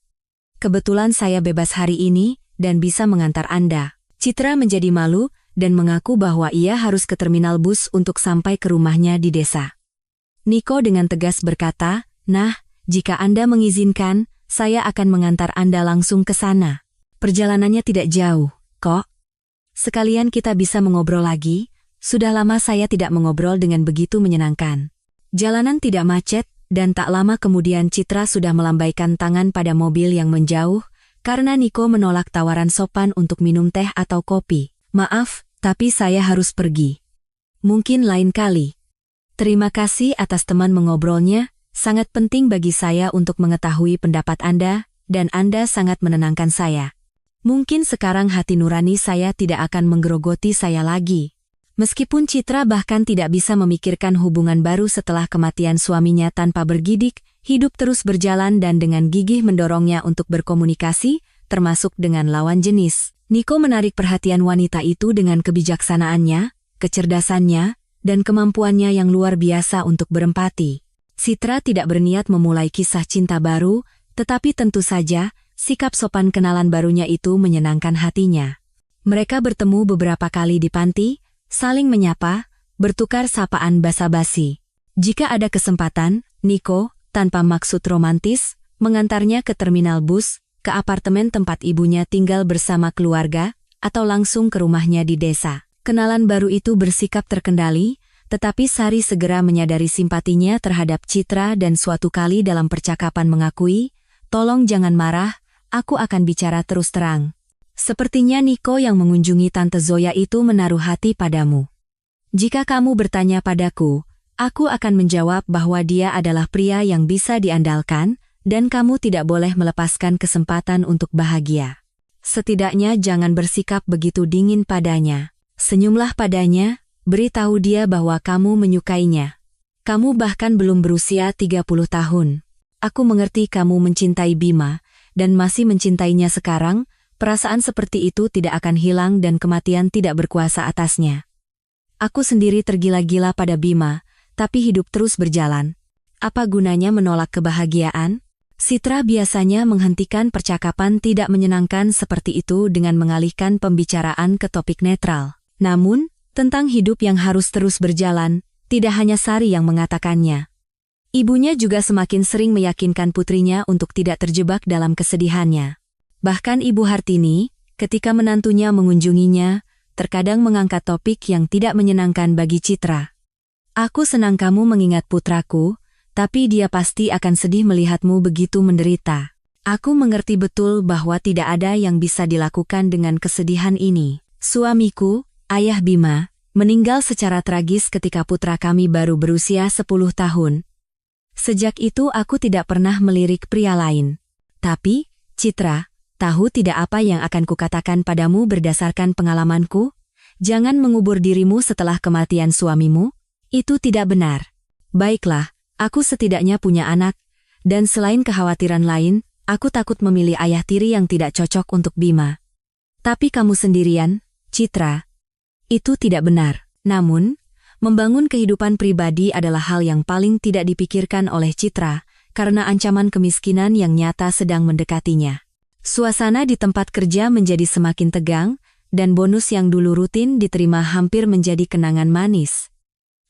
"Kebetulan saya bebas hari ini dan bisa mengantar Anda." Citra menjadi malu dan mengaku bahwa ia harus ke terminal bus untuk sampai ke rumahnya di desa. Niko dengan tegas berkata, "Nah, jika Anda mengizinkan, saya akan mengantar Anda langsung ke sana. Perjalanannya tidak jauh, kok. Sekalian kita bisa mengobrol lagi, sudah lama saya tidak mengobrol dengan begitu menyenangkan." Jalanan tidak macet, dan tak lama kemudian Citra sudah melambaikan tangan pada mobil yang menjauh, karena Niko menolak tawaran sopan untuk minum teh atau kopi. Maaf, tapi saya harus pergi. Mungkin lain kali. Terima kasih atas teman mengobrolnya, sangat penting bagi saya untuk mengetahui pendapat Anda, dan Anda sangat menenangkan saya. Mungkin sekarang hati nurani saya tidak akan menggerogoti saya lagi. Meskipun Citra bahkan tidak bisa memikirkan hubungan baru setelah kematian suaminya tanpa bergidik, hidup terus berjalan dan dengan gigih mendorongnya untuk berkomunikasi, termasuk dengan lawan jenis. Niko menarik perhatian wanita itu dengan kebijaksanaannya, kecerdasannya, dan kemampuannya yang luar biasa untuk berempati. Citra tidak berniat memulai kisah cinta baru, tetapi tentu saja, sikap sopan kenalan barunya itu menyenangkan hatinya. Mereka bertemu beberapa kali di panti, saling menyapa, bertukar sapaan basa-basi. Jika ada kesempatan, Niko, tanpa maksud romantis, mengantarnya ke terminal bus, ke apartemen tempat ibunya tinggal bersama keluarga, atau langsung ke rumahnya di desa. Kenalan baru itu bersikap terkendali, tetapi Sari segera menyadari simpatinya terhadap Citra dan suatu kali dalam percakapan mengakui, "Tolong jangan marah, aku akan bicara terus terang." Sepertinya Niko yang mengunjungi Tante Zoya itu menaruh hati padamu. Jika kamu bertanya padaku, aku akan menjawab bahwa dia adalah pria yang bisa diandalkan, dan kamu tidak boleh melepaskan kesempatan untuk bahagia. Setidaknya jangan bersikap begitu dingin padanya. Senyumlah padanya, beritahu dia bahwa kamu menyukainya. Kamu bahkan belum berusia 30 tahun. Aku mengerti kamu mencintai Bima, dan masih mencintainya sekarang. Perasaan seperti itu tidak akan hilang dan kematian tidak berkuasa atasnya. Aku sendiri tergila-gila pada Bima, tapi hidup terus berjalan. Apa gunanya menolak kebahagiaan? Citra biasanya menghentikan percakapan tidak menyenangkan seperti itu dengan mengalihkan pembicaraan ke topik netral. Namun, tentang hidup yang harus terus berjalan, tidak hanya Sari yang mengatakannya. Ibunya juga semakin sering meyakinkan putrinya untuk tidak terjebak dalam kesedihannya. Bahkan Ibu Hartini, ketika menantunya mengunjunginya, terkadang mengangkat topik yang tidak menyenangkan bagi Citra. "Aku senang kamu mengingat putraku, tapi dia pasti akan sedih melihatmu begitu menderita. Aku mengerti betul bahwa tidak ada yang bisa dilakukan dengan kesedihan ini. Suamiku, Ayah Bima, meninggal secara tragis ketika putra kami baru berusia 10 tahun. Sejak itu aku tidak pernah melirik pria lain. Tapi, Citra, tahu tidak apa yang akan kukatakan padamu berdasarkan pengalamanku? Jangan mengubur dirimu setelah kematian suamimu. Itu tidak benar. Baiklah, aku setidaknya punya anak, dan selain kekhawatiran lain, aku takut memilih ayah tiri yang tidak cocok untuk Bima. Tapi kamu sendirian, Citra. Itu tidak benar. Namun, membangun kehidupan pribadi adalah hal yang paling tidak dipikirkan oleh Citra, karena ancaman kemiskinan yang nyata sedang mendekatinya. Suasana di tempat kerja menjadi semakin tegang, dan bonus yang dulu rutin diterima hampir menjadi kenangan manis.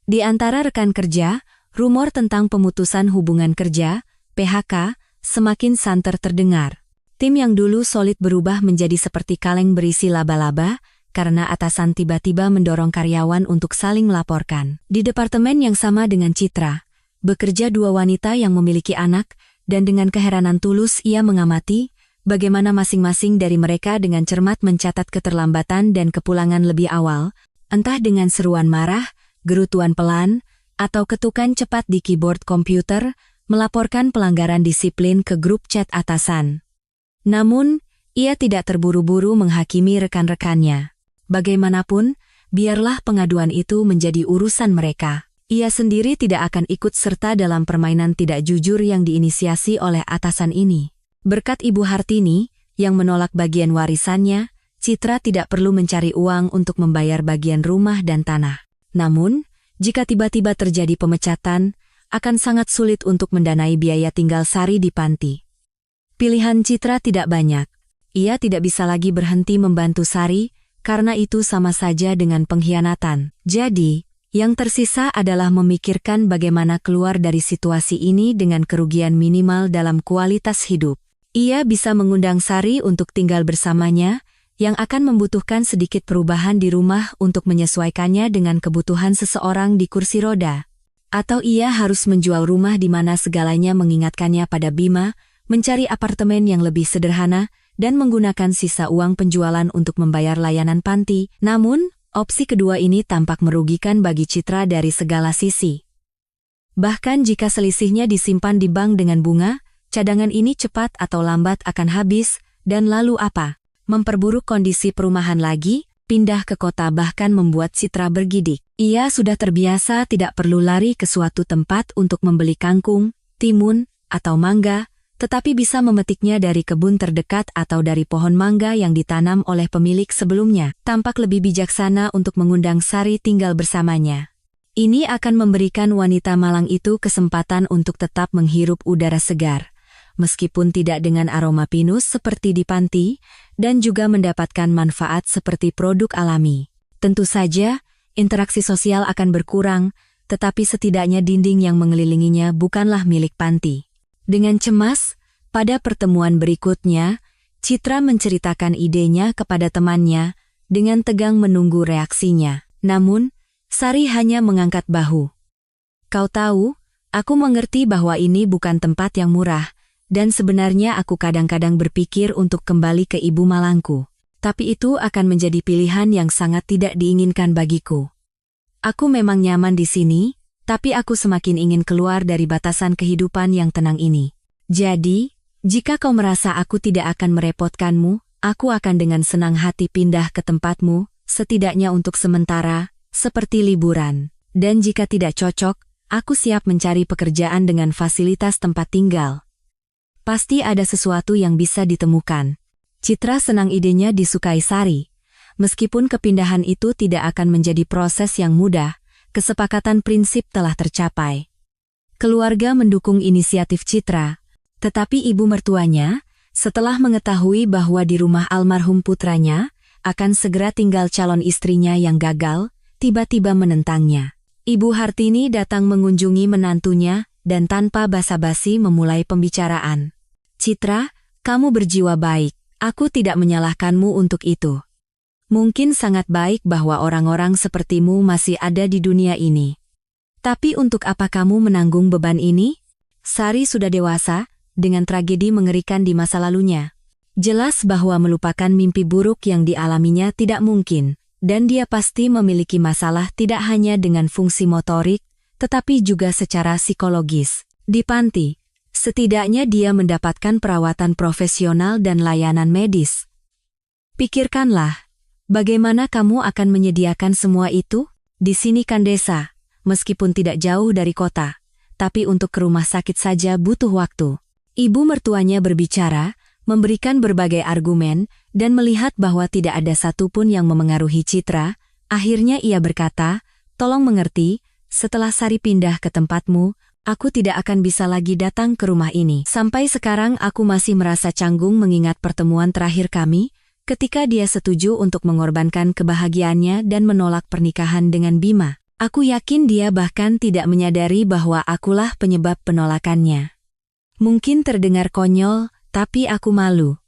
Di antara rekan kerja, rumor tentang pemutusan hubungan kerja, PHK, semakin santer terdengar. Tim yang dulu solid berubah menjadi seperti kaleng berisi laba-laba, karena atasan tiba-tiba mendorong karyawan untuk saling melaporkan. Di departemen yang sama dengan Citra, bekerja dua wanita yang memiliki anak, dan dengan keheranan tulus ia mengamati, bagaimana masing-masing dari mereka dengan cermat mencatat keterlambatan dan kepulangan lebih awal, entah dengan seruan marah, gerutuan pelan, atau ketukan cepat di keyboard komputer, melaporkan pelanggaran disiplin ke grup chat atasan. Namun, ia tidak terburu-buru menghakimi rekan-rekannya. Bagaimanapun, biarlah pengaduan itu menjadi urusan mereka. Ia sendiri tidak akan ikut serta dalam permainan tidak jujur yang diinisiasi oleh atasan ini. Berkat Ibu Hartini, yang menolak bagian warisannya, Citra tidak perlu mencari uang untuk membayar bagian rumah dan tanah. Namun, jika tiba-tiba terjadi pemecatan, akan sangat sulit untuk mendanai biaya tinggal Sari di panti. Pilihan Citra tidak banyak. Ia tidak bisa lagi berhenti membantu Sari, karena itu sama saja dengan pengkhianatan. Jadi, yang tersisa adalah memikirkan bagaimana keluar dari situasi ini dengan kerugian minimal dalam kualitas hidup. Ia bisa mengundang Sari untuk tinggal bersamanya, yang akan membutuhkan sedikit perubahan di rumah untuk menyesuaikannya dengan kebutuhan seseorang di kursi roda. Atau ia harus menjual rumah di mana segalanya mengingatkannya pada Bima, mencari apartemen yang lebih sederhana, dan menggunakan sisa uang penjualan untuk membayar layanan panti. Namun, opsi kedua ini tampak merugikan bagi Citra dari segala sisi. Bahkan jika selisihnya disimpan di bank dengan bunga, cadangan ini cepat atau lambat akan habis, dan lalu apa? Memperburuk kondisi perumahan lagi, pindah ke kota bahkan membuat Citra bergidik. Ia sudah terbiasa tidak perlu lari ke suatu tempat untuk membeli kangkung, timun, atau mangga, tetapi bisa memetiknya dari kebun terdekat atau dari pohon mangga yang ditanam oleh pemilik sebelumnya. Tampak lebih bijaksana untuk mengundang Sari tinggal bersamanya. Ini akan memberikan wanita malang itu kesempatan untuk tetap menghirup udara segar, meskipun tidak dengan aroma pinus seperti di panti, dan juga mendapatkan manfaat seperti produk alami. Tentu saja, interaksi sosial akan berkurang, tetapi setidaknya dinding yang mengelilinginya bukanlah milik panti. Dengan cemas, pada pertemuan berikutnya, Citra menceritakan idenya kepada temannya, dengan tegang menunggu reaksinya. Namun, Sari hanya mengangkat bahu. Kau tahu, aku mengerti bahwa ini bukan tempat yang murah, dan sebenarnya aku kadang-kadang berpikir untuk kembali ke ibu malangku. Tapi itu akan menjadi pilihan yang sangat tidak diinginkan bagiku. Aku memang nyaman di sini, tapi aku semakin ingin keluar dari batasan kehidupan yang tenang ini. Jadi, jika kau merasa aku tidak akan merepotkanmu, aku akan dengan senang hati pindah ke tempatmu, setidaknya untuk sementara, seperti liburan. Dan jika tidak cocok, aku siap mencari pekerjaan dengan fasilitas tempat tinggal. Pasti ada sesuatu yang bisa ditemukan. Citra senang idenya disukai Sari. Meskipun kepindahan itu tidak akan menjadi proses yang mudah, kesepakatan prinsip telah tercapai. Keluarga mendukung inisiatif Citra, tetapi ibu mertuanya, setelah mengetahui bahwa di rumah almarhum putranya, akan segera tinggal calon istrinya yang gagal, tiba-tiba menentangnya. Ibu Hartini datang mengunjungi menantunya, dan tanpa basa-basi memulai pembicaraan. Citra, kamu berjiwa baik, aku tidak menyalahkanmu untuk itu. Mungkin sangat baik bahwa orang-orang sepertimu masih ada di dunia ini. Tapi untuk apa kamu menanggung beban ini? Sari sudah dewasa, dengan tragedi mengerikan di masa lalunya. Jelas bahwa melupakan mimpi buruk yang dialaminya tidak mungkin, dan dia pasti memiliki masalah tidak hanya dengan fungsi motorik, tetapi juga secara psikologis. Di panti, setidaknya dia mendapatkan perawatan profesional dan layanan medis. Pikirkanlah, bagaimana kamu akan menyediakan semua itu? Di sini kan desa, meskipun tidak jauh dari kota, tapi untuk ke rumah sakit saja butuh waktu. Ibu mertuanya berbicara, memberikan berbagai argumen, dan melihat bahwa tidak ada satupun yang memengaruhi Citra. Akhirnya ia berkata, tolong mengerti, setelah Sari pindah ke tempatmu, aku tidak akan bisa lagi datang ke rumah ini. Sampai sekarang aku masih merasa canggung mengingat pertemuan terakhir kami, ketika dia setuju untuk mengorbankan kebahagiaannya dan menolak pernikahan dengan Bima. Aku yakin dia bahkan tidak menyadari bahwa akulah penyebab penolakannya. Mungkin terdengar konyol, tapi aku malu.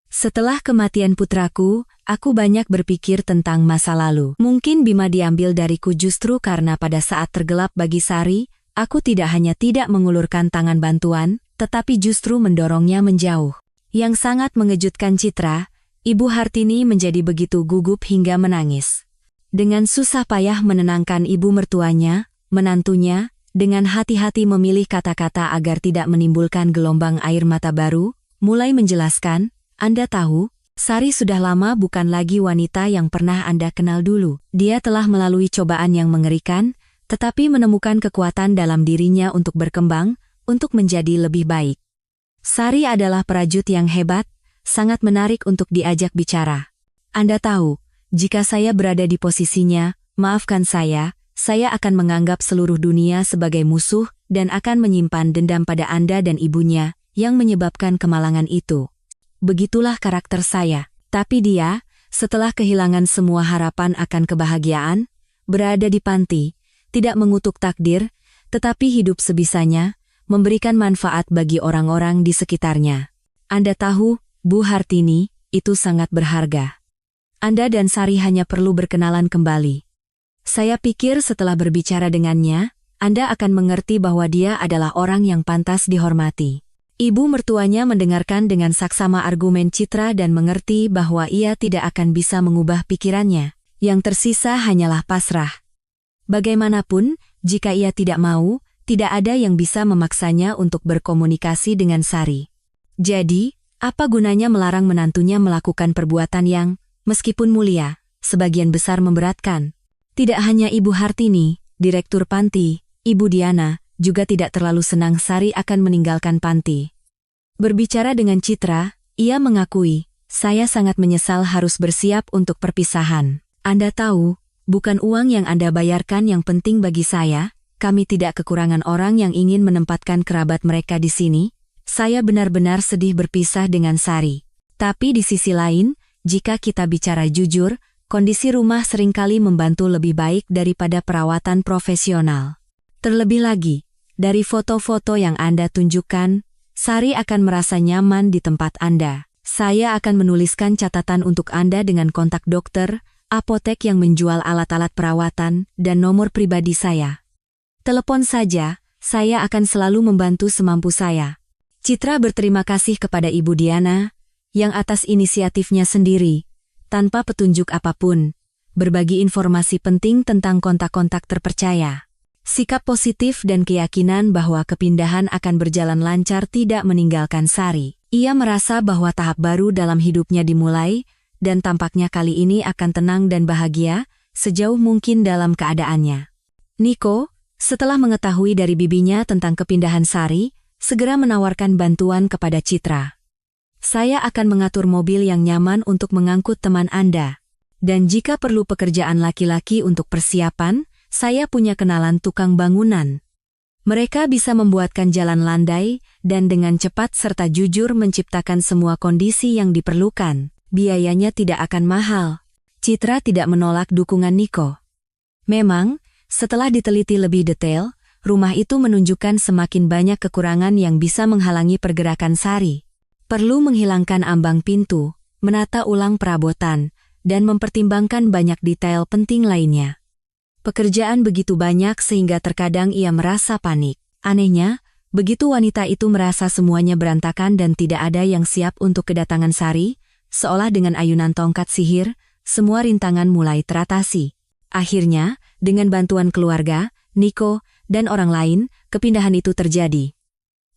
Setelah kematian putraku, aku banyak berpikir tentang masa lalu. Mungkin Bima diambil dariku justru karena pada saat tergelap bagi Sari, aku tidak hanya tidak mengulurkan tangan bantuan, tetapi justru mendorongnya menjauh. Yang sangat mengejutkan Citra, Ibu Hartini menjadi begitu gugup hingga menangis. Dengan susah payah menenangkan ibu mertuanya, menantunya, dengan hati-hati memilih kata-kata agar tidak menimbulkan gelombang air mata baru, mulai menjelaskan, Anda tahu, Sari sudah lama bukan lagi wanita yang pernah Anda kenal dulu. Dia telah melalui cobaan yang mengerikan, tetapi menemukan kekuatan dalam dirinya untuk berkembang, untuk menjadi lebih baik. Sari adalah prajurit yang hebat, sangat menarik untuk diajak bicara. Anda tahu, jika saya berada di posisinya, maafkan saya akan menganggap seluruh dunia sebagai musuh dan akan menyimpan dendam pada Anda dan ibunya, yang menyebabkan kemalangan itu. Begitulah karakter saya. Tapi dia, setelah kehilangan semua harapan akan kebahagiaan, berada di panti, tidak mengutuk takdir, tetapi hidup sebisanya, memberikan manfaat bagi orang-orang di sekitarnya. Anda tahu, Bu Hartini, itu sangat berharga. Anda dan Sari hanya perlu berkenalan kembali. Saya pikir setelah berbicara dengannya, Anda akan mengerti bahwa dia adalah orang yang pantas dihormati. Ibu mertuanya mendengarkan dengan saksama argumen Citra dan mengerti bahwa ia tidak akan bisa mengubah pikirannya. Yang tersisa hanyalah pasrah. Bagaimanapun, jika ia tidak mau, tidak ada yang bisa memaksanya untuk berkomunikasi dengan Sari. Jadi, apa gunanya melarang menantunya melakukan perbuatan yang, meskipun mulia, sebagian besar memberatkan? Tidak hanya Ibu Hartini, Direktur Panti, Ibu Diana, juga tidak terlalu senang Sari akan meninggalkan panti. Berbicara dengan Citra, ia mengakui, "Saya sangat menyesal harus bersiap untuk perpisahan. Anda tahu, bukan uang yang Anda bayarkan yang penting bagi saya, kami tidak kekurangan orang yang ingin menempatkan kerabat mereka di sini. Saya benar-benar sedih berpisah dengan Sari. Tapi di sisi lain, jika kita bicara jujur, kondisi rumah seringkali membantu lebih baik daripada perawatan profesional. Terlebih lagi, dari foto-foto yang Anda tunjukkan, Sari akan merasa nyaman di tempat Anda. Saya akan menuliskan catatan untuk Anda dengan kontak dokter, apotek yang menjual alat-alat perawatan, dan nomor pribadi saya. Telepon saja, saya akan selalu membantu semampu saya." Citra berterima kasih kepada Ibu Diana, yang atas inisiatifnya sendiri, tanpa petunjuk apapun, berbagi informasi penting tentang kontak-kontak terpercaya. Sikap positif dan keyakinan bahwa kepindahan akan berjalan lancar tidak meninggalkan Sari. Ia merasa bahwa tahap baru dalam hidupnya dimulai, dan tampaknya kali ini akan tenang dan bahagia, sejauh mungkin dalam keadaannya. Niko, setelah mengetahui dari bibinya tentang kepindahan Sari, segera menawarkan bantuan kepada Citra. "Saya akan mengatur mobil yang nyaman untuk mengangkut teman Anda. Dan jika perlu pekerjaan laki-laki untuk persiapan, saya punya kenalan tukang bangunan. Mereka bisa membuatkan jalan landai dan dengan cepat serta jujur menciptakan semua kondisi yang diperlukan. Biayanya tidak akan mahal." Citra tidak menolak dukungan Niko. Memang, setelah diteliti lebih detail, rumah itu menunjukkan semakin banyak kekurangan yang bisa menghalangi pergerakan Sari. Perlu menghilangkan ambang pintu, menata ulang perabotan, dan mempertimbangkan banyak detail penting lainnya. Pekerjaan begitu banyak sehingga terkadang ia merasa panik. Anehnya, begitu wanita itu merasa semuanya berantakan dan tidak ada yang siap untuk kedatangan Sari, seolah dengan ayunan tongkat sihir, semua rintangan mulai teratasi. Akhirnya, dengan bantuan keluarga, Niko, dan orang lain, kepindahan itu terjadi.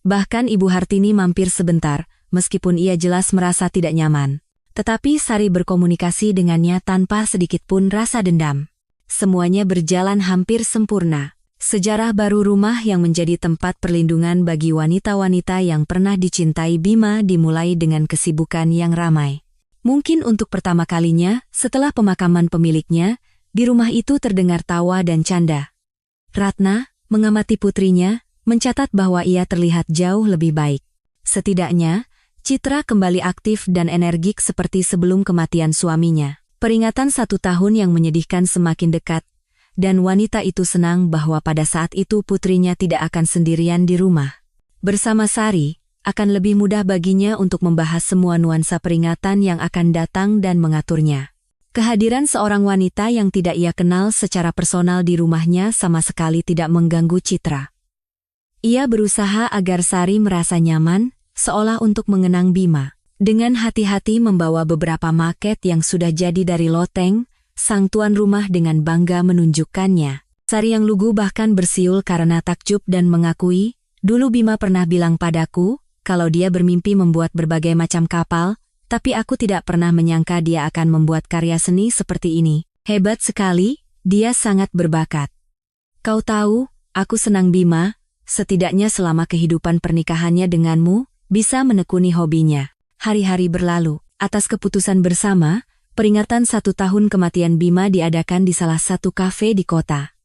Bahkan Ibu Hartini mampir sebentar, meskipun ia jelas merasa tidak nyaman. Tetapi Sari berkomunikasi dengannya tanpa sedikit pun rasa dendam. Semuanya berjalan hampir sempurna. Sejarah baru rumah yang menjadi tempat perlindungan bagi wanita-wanita yang pernah dicintai Bima dimulai dengan kesibukan yang ramai. Mungkin untuk pertama kalinya, setelah pemakaman pemiliknya, di rumah itu terdengar tawa dan canda. Ratna, mengamati putrinya, mencatat bahwa ia terlihat jauh lebih baik. Setidaknya, Citra kembali aktif dan energik seperti sebelum kematian suaminya. Peringatan 1 tahun yang menyedihkan semakin dekat, dan wanita itu senang bahwa pada saat itu putrinya tidak akan sendirian di rumah. Bersama Sari, akan lebih mudah baginya untuk membahas semua nuansa peringatan yang akan datang dan mengaturnya. Kehadiran seorang wanita yang tidak ia kenal secara personal di rumahnya sama sekali tidak mengganggu Citra. Ia berusaha agar Sari merasa nyaman, seolah untuk mengenang Bima. Dengan hati-hati membawa beberapa maket yang sudah jadi dari loteng, sang tuan rumah dengan bangga menunjukkannya. Sari yang lugu bahkan bersiul karena takjub dan mengakui, "Dulu Bima pernah bilang padaku, kalau dia bermimpi membuat berbagai macam kapal, tapi aku tidak pernah menyangka dia akan membuat karya seni seperti ini. Hebat sekali, dia sangat berbakat. Kau tahu, aku senang Bima, setidaknya selama kehidupan pernikahannya denganmu, bisa menekuni hobinya." Hari-hari berlalu, atas keputusan bersama, peringatan 1 tahun kematian Bima diadakan di salah satu kafe di kota.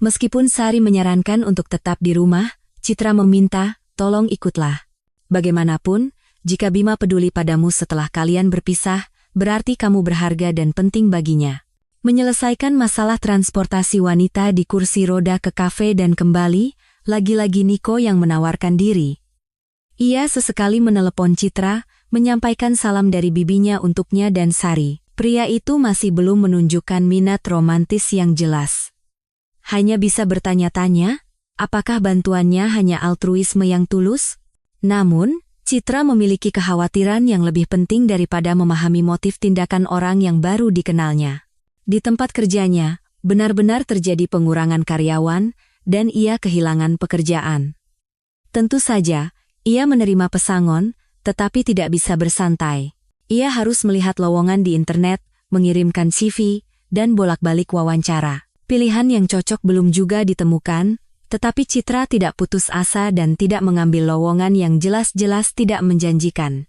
Meskipun Sari menyarankan untuk tetap di rumah, Citra meminta, "Tolong ikutlah. Bagaimanapun, jika Bima peduli padamu setelah kalian berpisah, berarti kamu berharga dan penting baginya." Menyelesaikan masalah transportasi wanita di kursi roda ke kafe dan kembali, lagi-lagi Niko yang menawarkan diri. Ia sesekali menelepon Citra, menyampaikan salam dari bibinya untuknya dan Sari. Pria itu masih belum menunjukkan minat romantis yang jelas. Hanya bisa bertanya-tanya, Apakah bantuannya hanya altruisme yang tulus? Namun, Citra memiliki kekhawatiran yang lebih penting daripada memahami motif tindakan orang yang baru dikenalnya. Di tempat kerjanya, benar-benar terjadi pengurangan karyawan, dan ia kehilangan pekerjaan. Tentu saja, ia menerima pesangon, tetapi tidak bisa bersantai. Ia harus melihat lowongan di internet, mengirimkan CV, dan bolak-balik wawancara. Pilihan yang cocok belum juga ditemukan, tetapi Citra tidak putus asa dan tidak mengambil lowongan yang jelas-jelas tidak menjanjikan.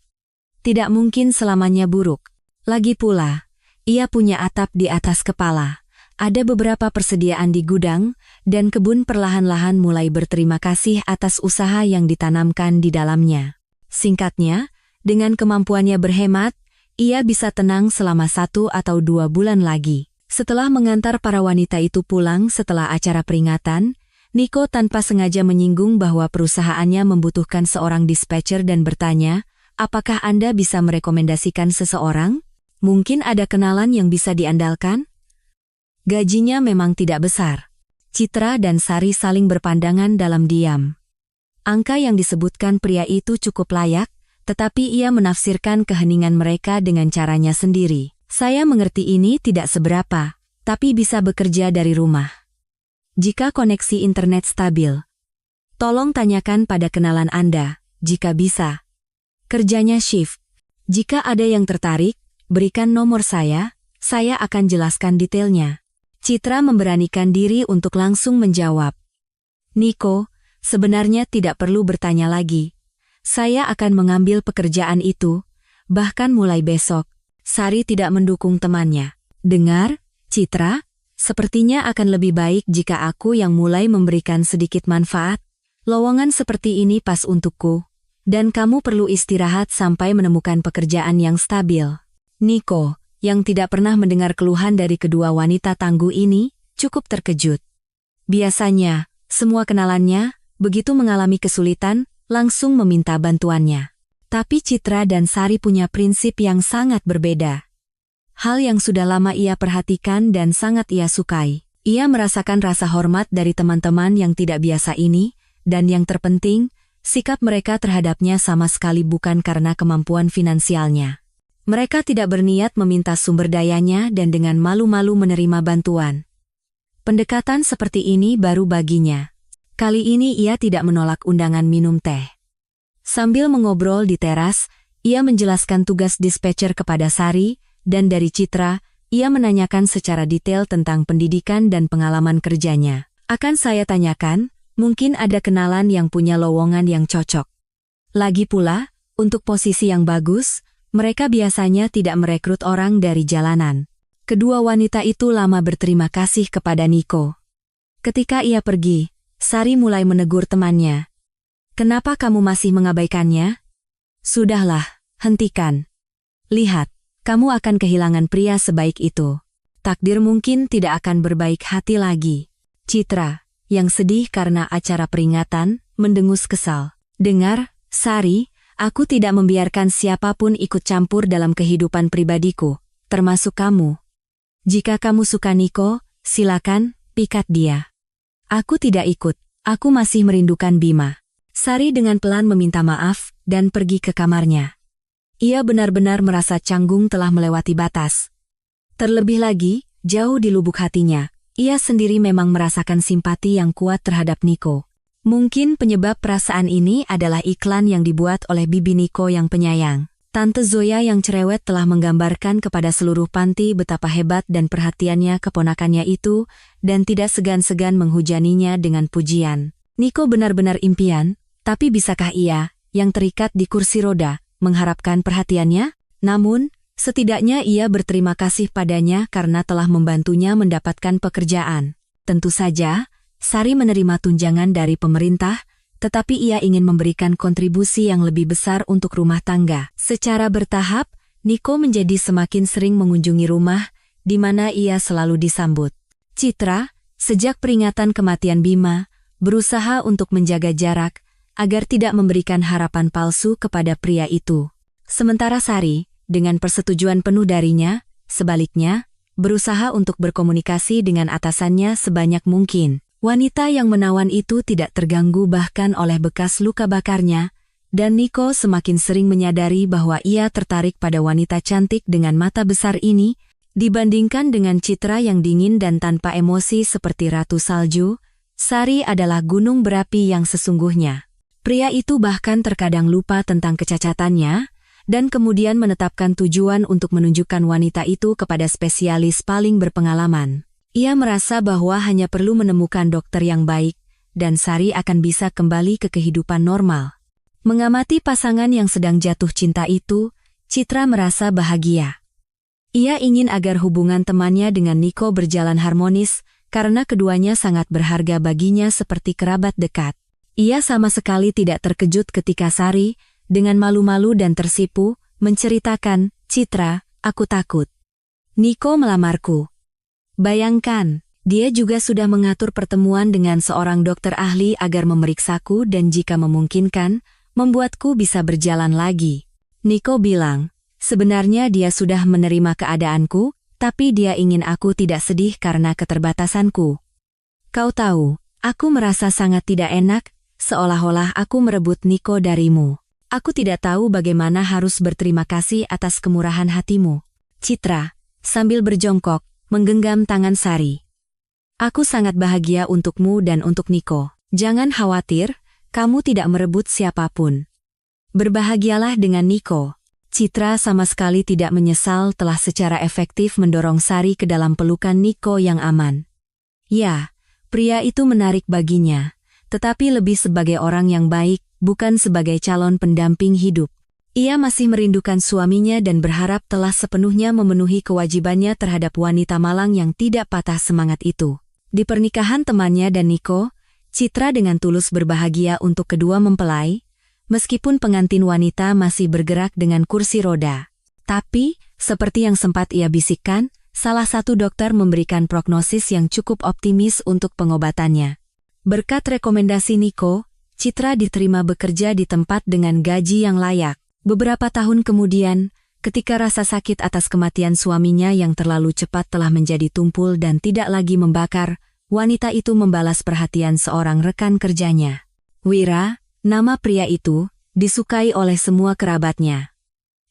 Tidak mungkin selamanya buruk. Lagi pula, ia punya atap di atas kepala. Ada beberapa persediaan di gudang, dan kebun perlahan-lahan mulai berterima kasih atas usaha yang ditanamkan di dalamnya. Singkatnya, dengan kemampuannya berhemat, ia bisa tenang selama 1 atau 2 bulan lagi. Setelah mengantar para wanita itu pulang setelah acara peringatan, Nico tanpa sengaja menyinggung bahwa perusahaannya membutuhkan seorang dispatcher dan bertanya, apakah Anda bisa merekomendasikan seseorang? Mungkin ada kenalan yang bisa diandalkan? Gajinya memang tidak besar. Citra dan Sari saling berpandangan dalam diam. Angka yang disebutkan pria itu cukup layak, tetapi ia menafsirkan keheningan mereka dengan caranya sendiri. Saya mengerti ini tidak seberapa, tapi bisa bekerja dari rumah. Jika koneksi internet stabil, tolong tanyakan pada kenalan Anda, jika bisa. Kerjanya shift. Jika ada yang tertarik, berikan nomor saya akan jelaskan detailnya. Citra memberanikan diri untuk langsung menjawab. Nico, sebenarnya tidak perlu bertanya lagi. Saya akan mengambil pekerjaan itu, bahkan mulai besok. Sari tidak mendukung temannya. Dengar, Citra? Sepertinya akan lebih baik jika aku yang mulai memberikan sedikit manfaat. Lowongan seperti ini pas untukku. Dan kamu perlu istirahat sampai menemukan pekerjaan yang stabil. Nico, yang tidak pernah mendengar keluhan dari kedua wanita tangguh ini, cukup terkejut. Biasanya, semua kenalannya, begitu mengalami kesulitan, langsung meminta bantuannya. Tapi Citra dan Sari punya prinsip yang sangat berbeda. Hal yang sudah lama ia perhatikan dan sangat ia sukai. Ia merasakan rasa hormat dari teman-teman yang tidak biasa ini, dan yang terpenting, sikap mereka terhadapnya sama sekali bukan karena kemampuan finansialnya. Mereka tidak berniat meminta sumber dayanya dan dengan malu-malu menerima bantuan. Pendekatan seperti ini baru baginya. Kali ini ia tidak menolak undangan minum teh. Sambil mengobrol di teras, ia menjelaskan tugas dispatcher kepada Sari, dan dari Citra, ia menanyakan secara detail tentang pendidikan dan pengalaman kerjanya. Akan saya tanyakan, mungkin ada kenalan yang punya lowongan yang cocok. Lagi pula, untuk posisi yang bagus, mereka biasanya tidak merekrut orang dari jalanan. Kedua wanita itu lama berterima kasih kepada Nico. Ketika ia pergi, Sari mulai menegur temannya. Kenapa kamu masih mengabaikannya? Sudahlah, hentikan. Lihat. Kamu akan kehilangan pria sebaik itu. Takdir mungkin tidak akan berbaik hati lagi. Citra, yang sedih karena acara peringatan, mendengus kesal. Dengar, Sari, aku tidak membiarkan siapapun ikut campur dalam kehidupan pribadiku, termasuk kamu. Jika kamu suka Nico, silakan, pikat dia. Aku tidak ikut, aku masih merindukan Bima. Sari dengan pelan meminta maaf, dan pergi ke kamarnya. Ia benar-benar merasa canggung telah melewati batas. Terlebih lagi, jauh di lubuk hatinya, ia sendiri memang merasakan simpati yang kuat terhadap Nico. Mungkin penyebab perasaan ini adalah iklan yang dibuat oleh bibi Nico yang penyayang. Tante Zoya yang cerewet telah menggambarkan kepada seluruh panti betapa hebat dan perhatiannya keponakannya itu, dan tidak segan-segan menghujaninya dengan pujian. Nico benar-benar impian, tapi bisakah ia, yang terikat di kursi roda, mengharapkan perhatiannya? Namun, setidaknya ia berterima kasih padanya karena telah membantunya mendapatkan pekerjaan. Tentu saja, Sari menerima tunjangan dari pemerintah, tetapi ia ingin memberikan kontribusi yang lebih besar untuk rumah tangga. Secara bertahap, Nico menjadi semakin sering mengunjungi rumah, di mana ia selalu disambut. Citra, sejak peringatan kematian Bima, berusaha untuk menjaga jarak, agar tidak memberikan harapan palsu kepada pria itu. Sementara Sari, dengan persetujuan penuh darinya, sebaliknya, berusaha untuk berkomunikasi dengan atasannya sebanyak mungkin. Wanita yang menawan itu tidak terganggu bahkan oleh bekas luka bakarnya, dan Nico semakin sering menyadari bahwa ia tertarik pada wanita cantik dengan mata besar ini, dibandingkan dengan Citra yang dingin dan tanpa emosi seperti Ratu Salju. Sari adalah gunung berapi yang sesungguhnya. Pria itu bahkan terkadang lupa tentang kecacatannya, dan kemudian menetapkan tujuan untuk menunjukkan wanita itu kepada spesialis paling berpengalaman. Ia merasa bahwa hanya perlu menemukan dokter yang baik, dan Sari akan bisa kembali ke kehidupan normal. Mengamati pasangan yang sedang jatuh cinta itu, Citra merasa bahagia. Ia ingin agar hubungan temannya dengan Nico berjalan harmonis, karena keduanya sangat berharga baginya seperti kerabat dekat. Ia sama sekali tidak terkejut ketika Sari, dengan malu-malu dan tersipu, menceritakan, "Citra, aku takut. Nico melamarku." Bayangkan, dia juga sudah mengatur pertemuan dengan seorang dokter ahli agar memeriksaku dan jika memungkinkan, membuatku bisa berjalan lagi. Nico bilang, sebenarnya dia sudah menerima keadaanku, tapi dia ingin aku tidak sedih karena keterbatasanku. Kau tahu, aku merasa sangat tidak enak, seolah-olah aku merebut Nico darimu. Aku tidak tahu bagaimana harus berterima kasih atas kemurahan hatimu. Citra, sambil berjongkok, menggenggam tangan Sari. Aku sangat bahagia untukmu dan untuk Nico. Jangan khawatir, kamu tidak merebut siapapun. Berbahagialah dengan Nico. Citra sama sekali tidak menyesal telah secara efektif mendorong Sari ke dalam pelukan Nico yang aman. Ya, pria itu menarik baginya, tetapi lebih sebagai orang yang baik, bukan sebagai calon pendamping hidup. Ia masih merindukan suaminya dan berharap telah sepenuhnya memenuhi kewajibannya terhadap wanita malang yang tidak patah semangat itu. Di pernikahan temannya dan Nico, Citra dengan tulus berbahagia untuk kedua mempelai, meskipun pengantin wanita masih bergerak dengan kursi roda. Tapi, seperti yang sempat ia bisikkan, salah satu dokter memberikan prognosis yang cukup optimis untuk pengobatannya. Berkat rekomendasi Nico, Citra diterima bekerja di tempat dengan gaji yang layak. Beberapa tahun kemudian, ketika rasa sakit atas kematian suaminya yang terlalu cepat telah menjadi tumpul dan tidak lagi membakar, wanita itu membalas perhatian seorang rekan kerjanya. Wira, nama pria itu, disukai oleh semua kerabatnya.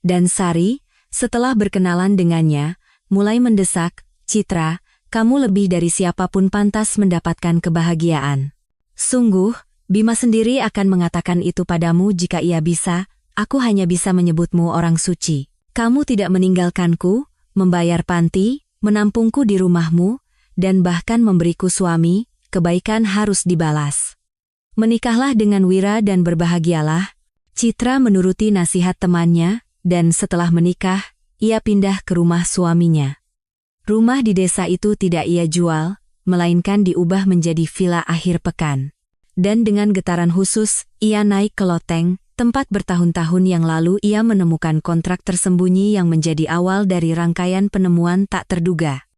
Dan Sari, setelah berkenalan dengannya, mulai mendesak, "Citra, kamu lebih dari siapapun pantas mendapatkan kebahagiaan. Sungguh, Bima sendiri akan mengatakan itu padamu jika ia bisa. Aku hanya bisa menyebutmu orang suci. Kamu tidak meninggalkanku, membayar panti, menampungku di rumahmu, dan bahkan memberiku suami, kebaikan harus dibalas. Menikahlah dengan Wira dan berbahagialah." Citra menuruti nasihat temannya, dan setelah menikah, ia pindah ke rumah suaminya. Rumah di desa itu tidak ia jual, melainkan diubah menjadi villa akhir pekan. Dan dengan getaran khusus, ia naik ke loteng, tempat bertahun-tahun yang lalu ia menemukan kontrak tersembunyi yang menjadi awal dari rangkaian penemuan tak terduga.